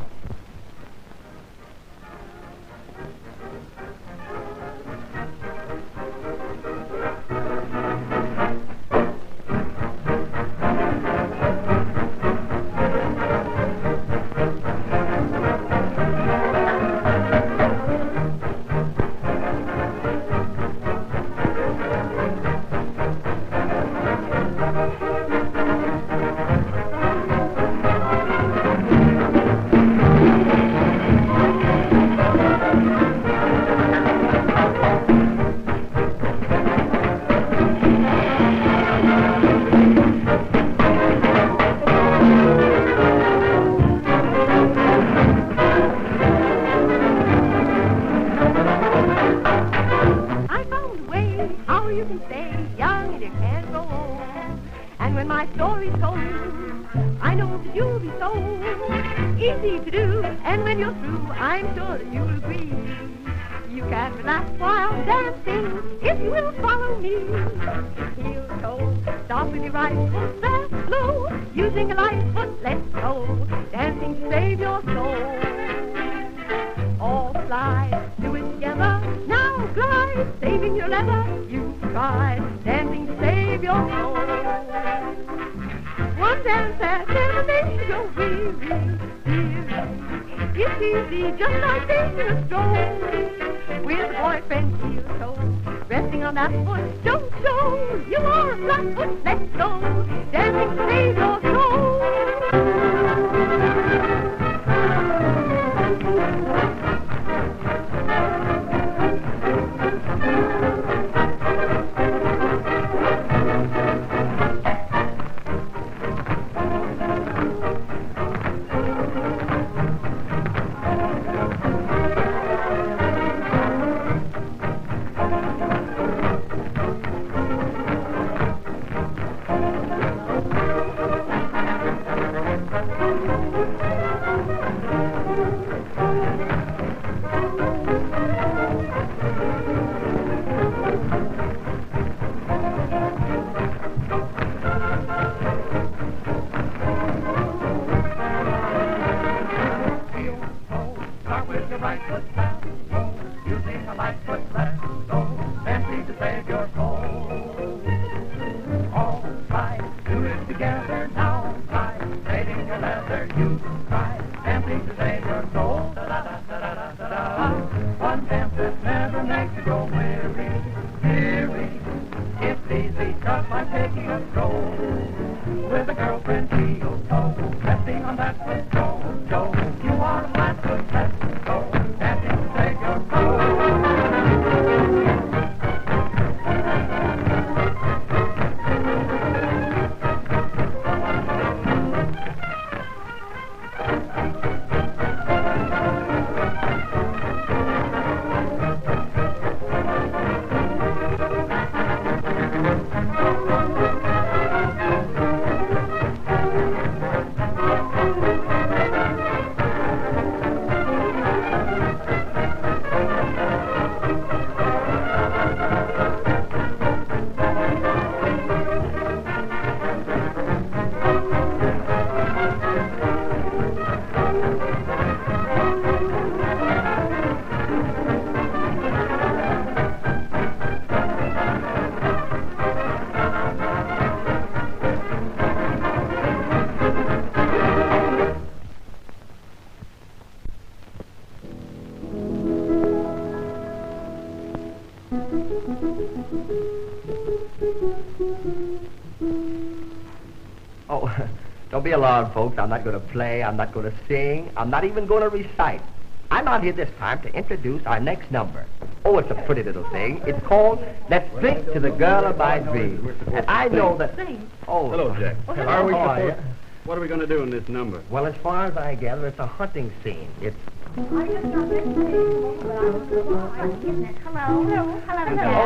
Don't be alarmed, folks. I'm not going to play. I'm not going to sing. I'm not even going to recite. I'm out here this time to introduce our next number. Oh, it's a pretty little thing. It's called Let's Drink to the Girl of My Dreams. And I know that... Oh, Hello, Jack. How Are we are you? supposed... What are we going to do in this number? Well, as far as I gather, it's a hunting scene. It's... Hello.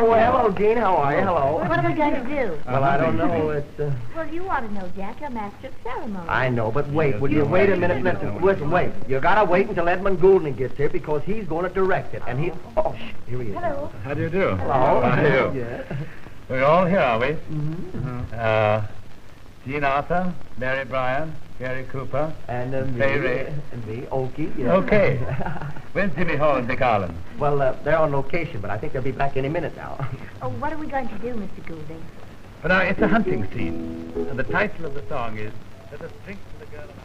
Oh, hello, Gene. How are you? Hello. What are we going to do? Well, I don't know. It's... Well, you ought to know, Jack. You're master of ceremony. I know, but wait. Would you wait a minute? Listen, wait. You gotta wait until Edmund Goulding gets here because he's going to direct it. And he... Oh, here he is. Hello. How do you do? Hello. How do you? Yeah. We're all here, are we? Mm-hmm. Gene Arthur, Mary Bryan, Gary Cooper, and me. Fay Ray. And me, Okie. Yeah. Okay. When's Jimmy Hall and Dick Harlan? Well, they're on location, but I think they'll be back any minute now. Oh, what are we going to do, Mr. Goulding? Well, now, it's a hunting scene, and the title of the song is Let Us Drink to the Girl of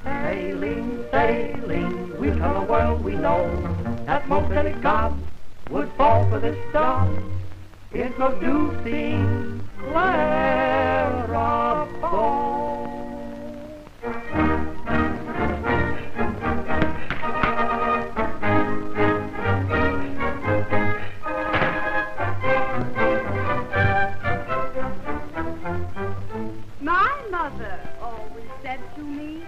Sailing, sailing, we tell the world we know that most any god would fall for this job. Introducing Clara Bow. My mother always said to me,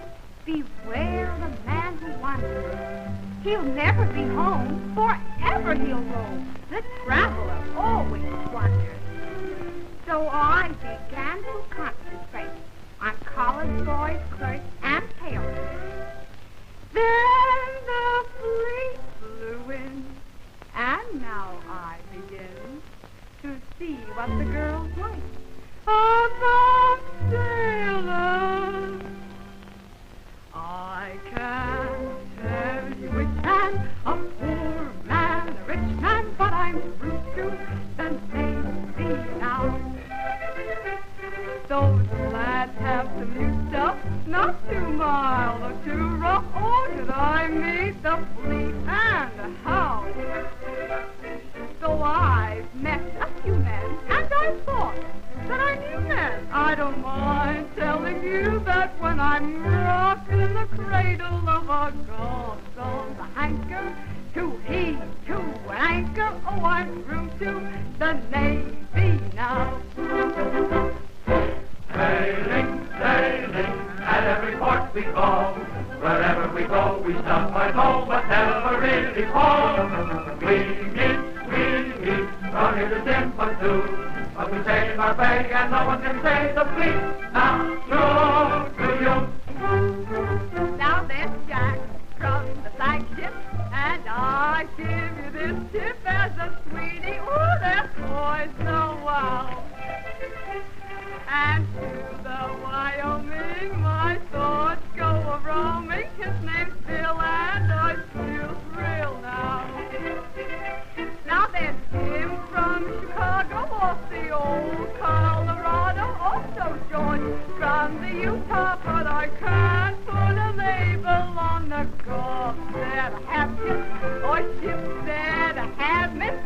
beware the man who wanders. He'll never be home, forever he'll roam. The traveler always wanders. So I began to concentrate on college boys, clerks, and tailors. Then the fleet flew in, and now I begin to see what the girls like about sailors. I can't tell you which man, a poor man, a rich man, but I'm through to the Navy now. Those lads have some new stuff, not too mild or too rough. Oh, did I meet the fleet and how? So I've met a few men, and I thought that I knew men. I don't mind telling you that when I'm rocking the cradle of a ghost on the hanker, to heave, to anchor, oh, I'm through to the Navy now. Sailing, sailing, at every port we go. Wherever we go, we stop our toe, but never really fall. We meet, from here to Timbuktu. But we say our bay, and no one can say the fleet. Now, true to you. Now there's Jack from the flagship, and I give you this tip as a sweetie. Oh, that boy's so wow. And to the Wyoming, my thoughts go a-roaming. His name's Bill, and I feel thrill now. Now there's Jim from Chicago, off the old Colorado. Also George from the Utah, but I can't put a label on the Gulf that I have ships or ships that I have missed.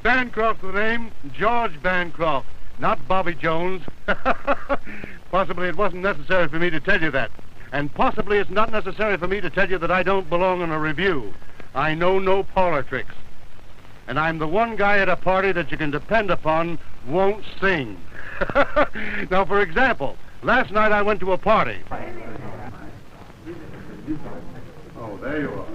Bancroft's the name, George Bancroft, not Bobby Jones. Possibly it wasn't necessary for me to tell you that. And possibly it's not necessary for me to tell you that I don't belong in a review. I know no parlor tricks. And I'm the one guy at a party that you can depend upon won't sing. Now, for example, last night I went to a party. Oh, there you are.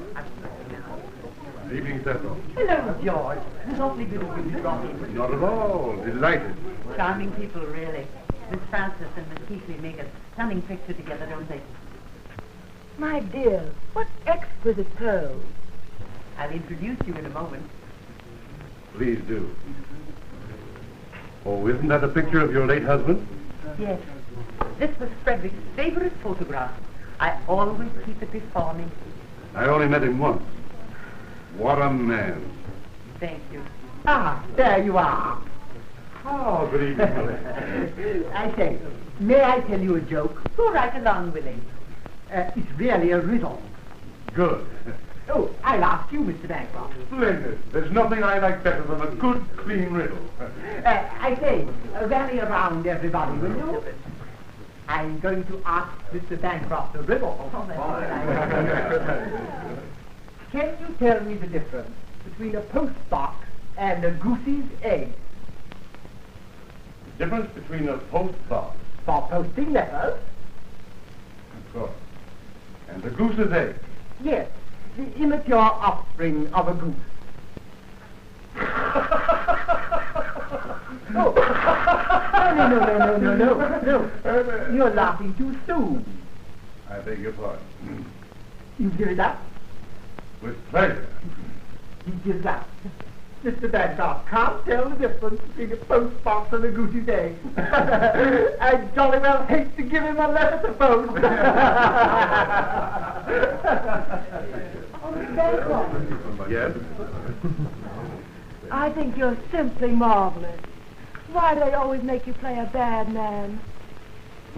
Good evening, Cecil. Hello, George. It's awfully good of you to drop in. Not at all. Delighted. Charming people, really. Miss Frances and Miss Keithley make a stunning picture together, don't they? My dear, what exquisite pearls. I'll introduce you in a moment. Please do. Oh, isn't that a picture of your late husband? Yes. This was Frederick's favorite photograph. I always keep it before me. I only met him once. What a man. Thank you. Ah, there you are. Oh, good evening, Mother. I say, may I tell you a joke? Go right along, Willie. It's really a riddle. Good. Oh, I'll ask you, Mr. Bancroft. Splendid. There's nothing I like better than a good, clean riddle. I say, rally around, everybody, will you? I'm going to ask Mr. Bancroft a riddle. Can you tell me the difference between a post box and a goose's egg? The difference between a post box. For posting letters? Of course. And a goose's egg. Yes, the immature offspring of a goose. Oh. No. You're laughing too soon. I beg your pardon. You give it up? With pleasure. He gives up. Mr. Bancroft can't tell the difference between a post box and a goose's egg. I jolly well hate to give him a letter to post. Yes? I think you're simply marvelous. Why do they always make you play a bad man?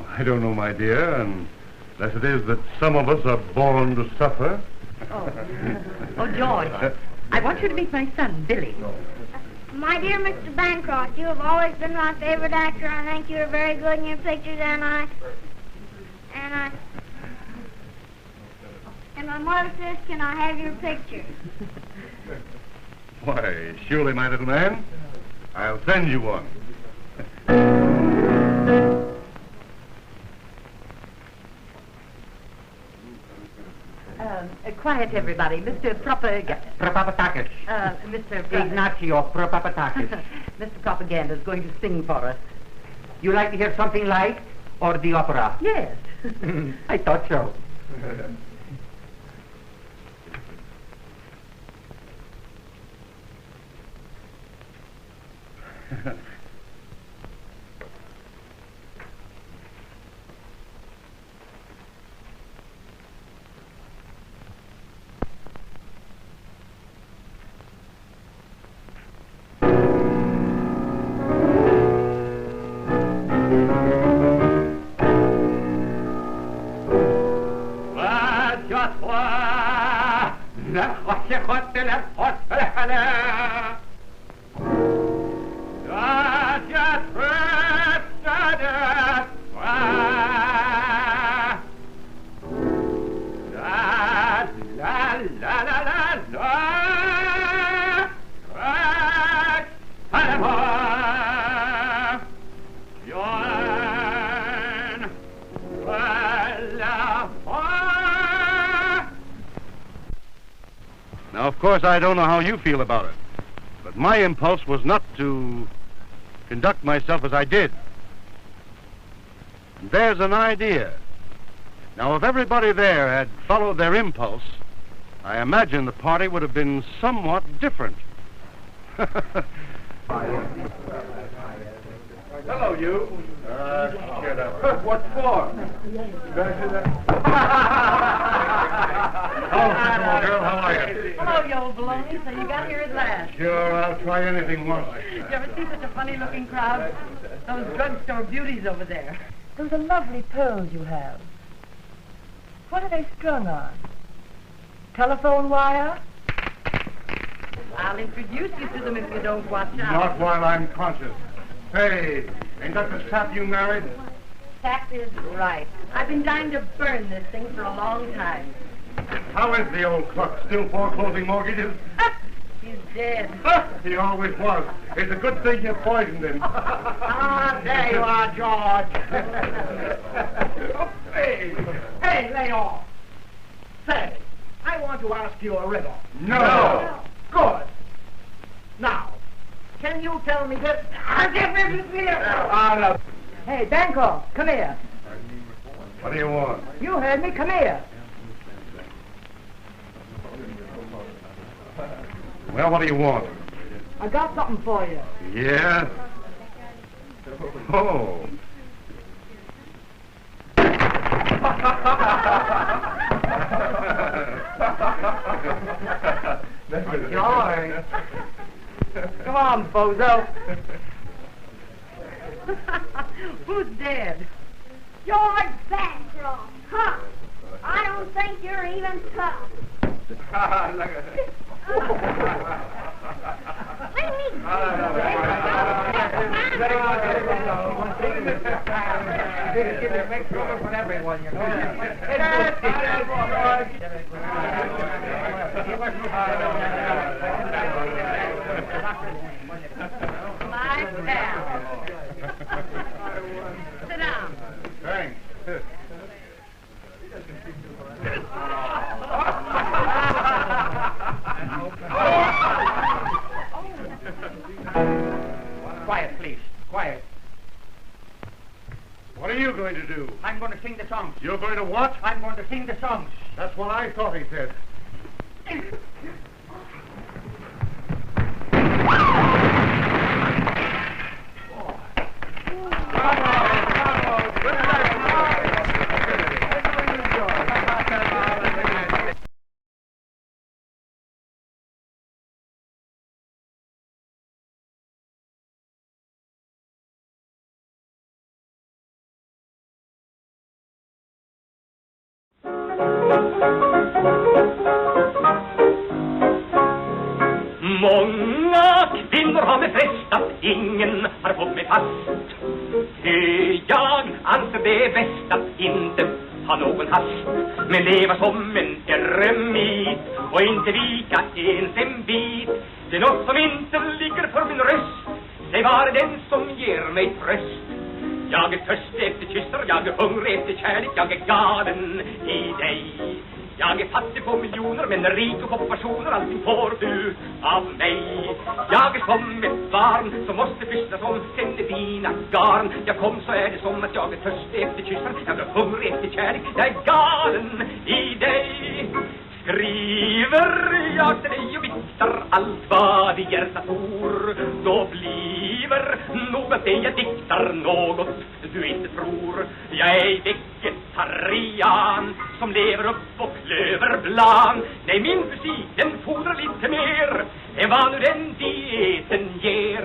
I don't know, my dear, unless it is that some of us are born to suffer. Oh, George, I want you to meet my son, Billy. My dear Mr. Bancroft, you have always been my favorite actor. I think you're very good in your pictures, and my mother says, can I have your picture? Why, surely, my little man. I'll send you one. Quiet, everybody. Mr. Propapatakis. Mr. Ignacio Propapatakis. Mr. Propaganda is going to sing for us. You like to hear something light or the opera? Yes. I thought so. Now, of course, I don't know how you feel about it, but my impulse was not to conduct myself as I did. There's an idea. Now, if everybody there had followed their impulse, I imagine the party would have been somewhat different. Hello, you. Get up. What for? Oh, small girl, how are you? Hello, you old baloney. So you got here at last. Sure, I'll try anything once. You ever see such a funny-looking crowd? Those drugstore beauties over there. Those are lovely pearls you have. What are they strung on? telephone wire? I'll introduce you to them if you don't watch out. Not while I'm conscious. Hey, ain't that the sap you married? Sap is right. I've been dying to burn this thing for a long time. How is the old cluck? Still foreclosing mortgages? He's dead. He always was. It's a good thing you poisoned him. Ah, there you are, George. Hey, lay off. Say, I want to ask you a riddle. No. Good. Now, can you tell me this? Hey, Danko, come here. What do you want? You heard me. Come here. Well, what do you want? I got something for you. Yeah? Oh. George. Come on, bozo. Who's dead? George Bancroft. Huh. I don't think you're even tough. Make room for everyone, you know. My pal. Sit down. Thanks. Quiet, please. Quiet. What are you going to do? I'm going to sing the songs. You're going to what? I'm going to sing the songs. That's what I thought he said. Många kvinnor har mig frestat, ingen har fått mig fast. Jag anser det bäst att inte ha någon hast, men leva som en eremit och inte vika ens en bit. Det är något som inte ligger för min röst, det var den som ger mig tröst. Jag är törstig efter kyssar, jag är hungrig efter kärlek, jag är galen i dig. Jag är fattig på miljoner men rik och på passioner, allting får du av mig. Jag är som ett barn som måste pyssla som tänder dina garn. Jag kom så är det som att jag är törstig efter kyssar, jag är hungrig efter kärlek, jag är galen i dig. Skriver jag till dig och diktar allt vad i hjärtat får, då bliver nog att det jag diktar något du inte tror. Jag är vegetarian som lever upp och klöver bland. Nej, min fysik den fordrar lite mer än vad nu den dieten ger.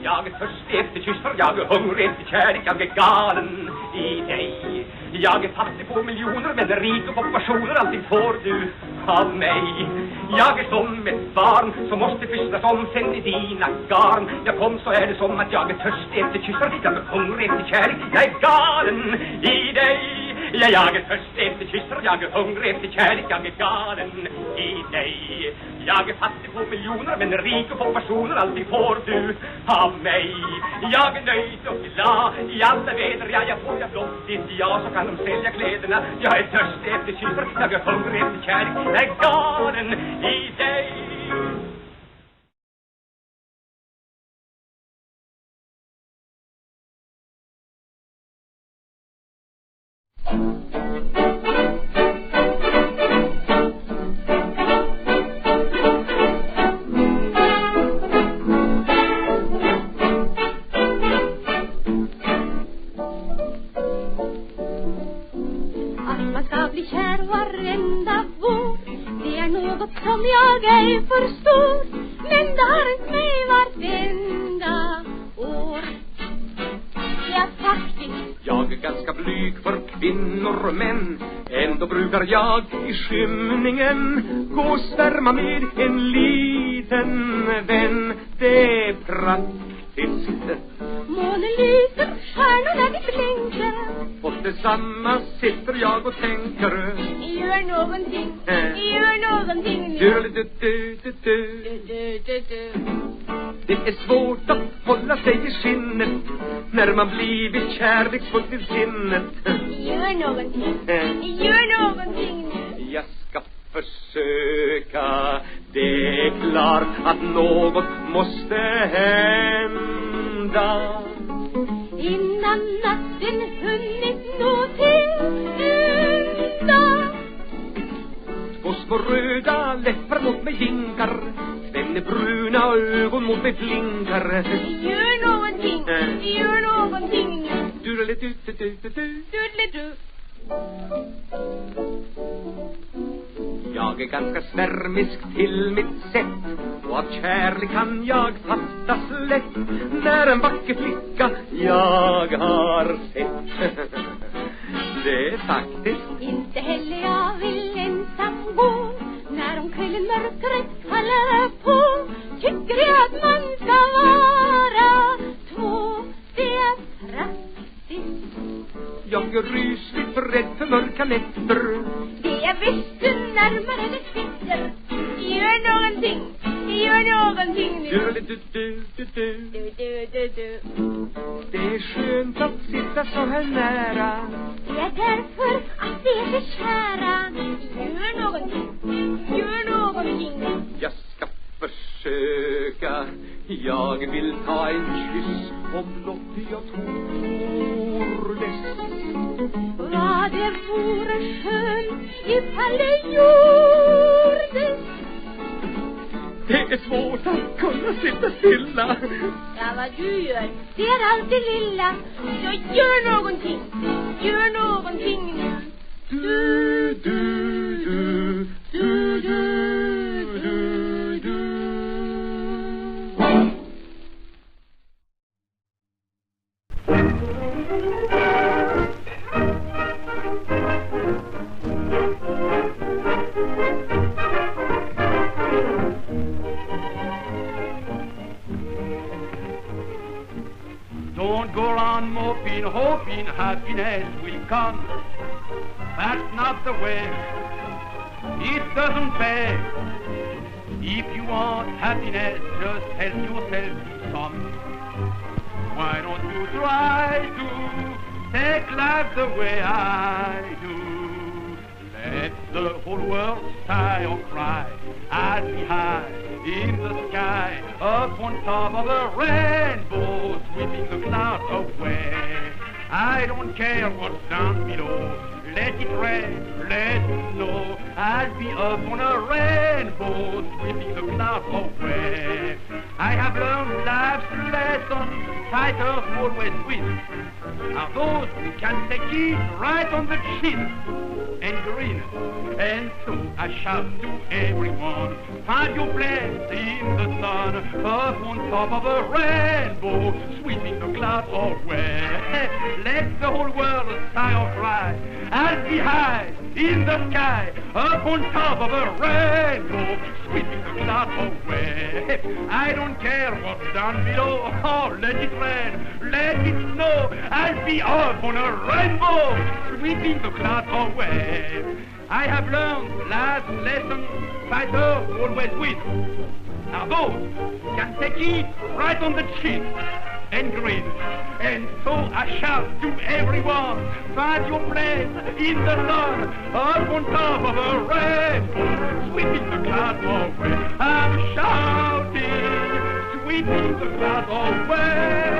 Jag är törstig efter kyssar, jag är hungrig efter kärlek, jag är galen i dig. Jag är fattig på miljoner men rik och på passioner, allting får du av mig. Jag är som ett barn som måste pyssla som sen i dina garn. Jag kom så är det som att jag är törstig efter kyssar, jag är hungrig efter kärlek, jag är galen i dig. Ja, jag är törstig efter kyssar, jag är hungrig efter kärlek, jag är galen i dig. Jag är fattig på miljoner men rik och på passioner, allting får du av mig. Jag är nöjd och glad i alla väder, ja, jag får jag blott ditt ja så kan de sälja kläderna. Jag är törstig efter kyssar, jag är hungrig efter kärlek, jag är galen i dig. Som jag ej förstår, men det har hänt mig vartenda år. Ja, faktiskt Jag är ganska blyg för kvinnor och män. Ändå brukar jag i skymningen gå och svärma med en liten vän. Det är praktiskt. Månen lyser, stjärnorna de blänker. Och tillsammans sitter jag och tänker. Gör någonting, gör någonting. Det är svårt att hålla sig i skinnet när man blivit kärleksfull till sinnet. Gör någonting, gör någonting. Jag ska försöka. Det är klart att något måste hända innan natten hunnit nå till ända. Två små röda läppar mot mig vinkar. Den bruna ögon mot mig blinkar. Gör någonting, gör någonting. Doodle-doo. Jag är ganska svärmisk till mitt sätt. Och av kärlek kan jag fattas lätt. När en vacker flicka jag har sett. Det är faktiskt. Inte heller jag vill ensam gå när om kvällen mörkret faller på. Tycker jag att man ska vara två. Det är praktiskt. Jag är rysligt rädd för mörka nätter. Det är visst närmare det sitter. Gör någonting, gör någonting nu. Det är skönt att sitta så här nära. Det är därför att det är så kära. Gör någonting, gör någonting. Jag ska försöka. Jag vill ta en kyss om blott jag tordes. Vad det vore skönt ifall det gjordes. Det är svårt att kunna sitta stilla. Ja, vad du gör, det är alltid lilla. Så gör någonting, gör någonting nu. Du, du, du, du, du, du, du. Don't go on moping, hoping happiness will come. That's not the way. It doesn't pay. If you want happiness, just help yourself to some. Why don't you try to take life the way I do? Let the whole world sigh or cry. I'll be high in the sky, up on top of a rainbow, sweeping the clouds away. I don't care what's down below. Let it rain, let it snow. I'll be up on a rainbow, sweeping the clouds away. I have learned life's lessons, fighters always win. Are those who can take it right on the chin and grin. And so I shout to everyone, find your place in the sun, up on top of a rainbow, sweeping the clouds away. Let the whole world sigh or cry. I'll be high in the sky, up on top of a rainbow, sweeping the clouds away. I don't care what's down below. Oh, let it rain, let it snow. I'll be up on a rainbow, sweeping the clouds away. I have learned last lesson, fighters always win. Now those who can take it right on the chin and grin. And so I shout to everyone, find your place in the sun, up on top of a rainbow, sweeping the clouds away. I'm shouting, sweeping the clouds away.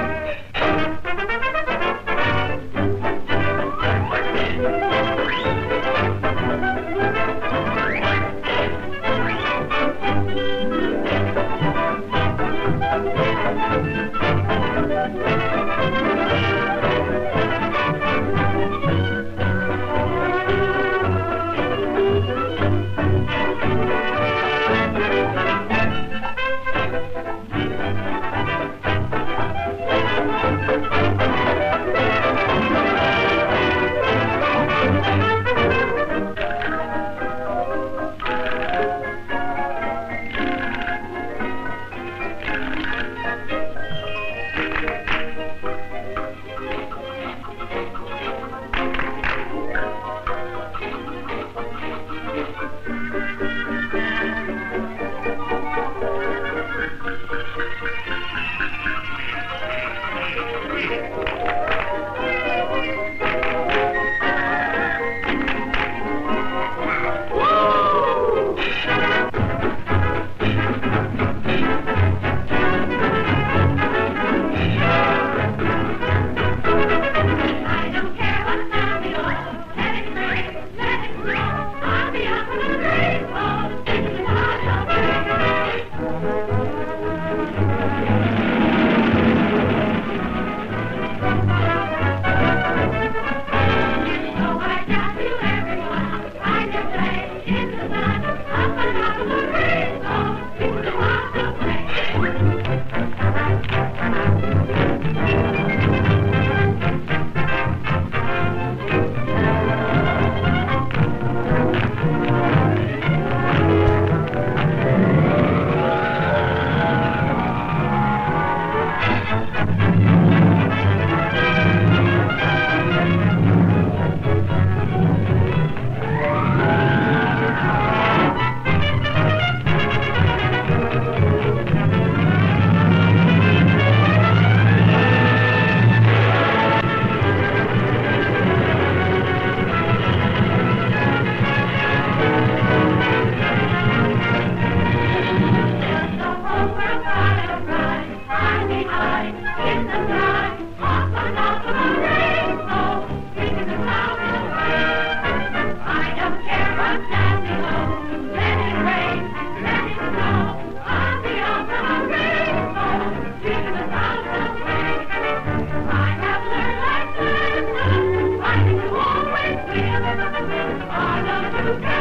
together.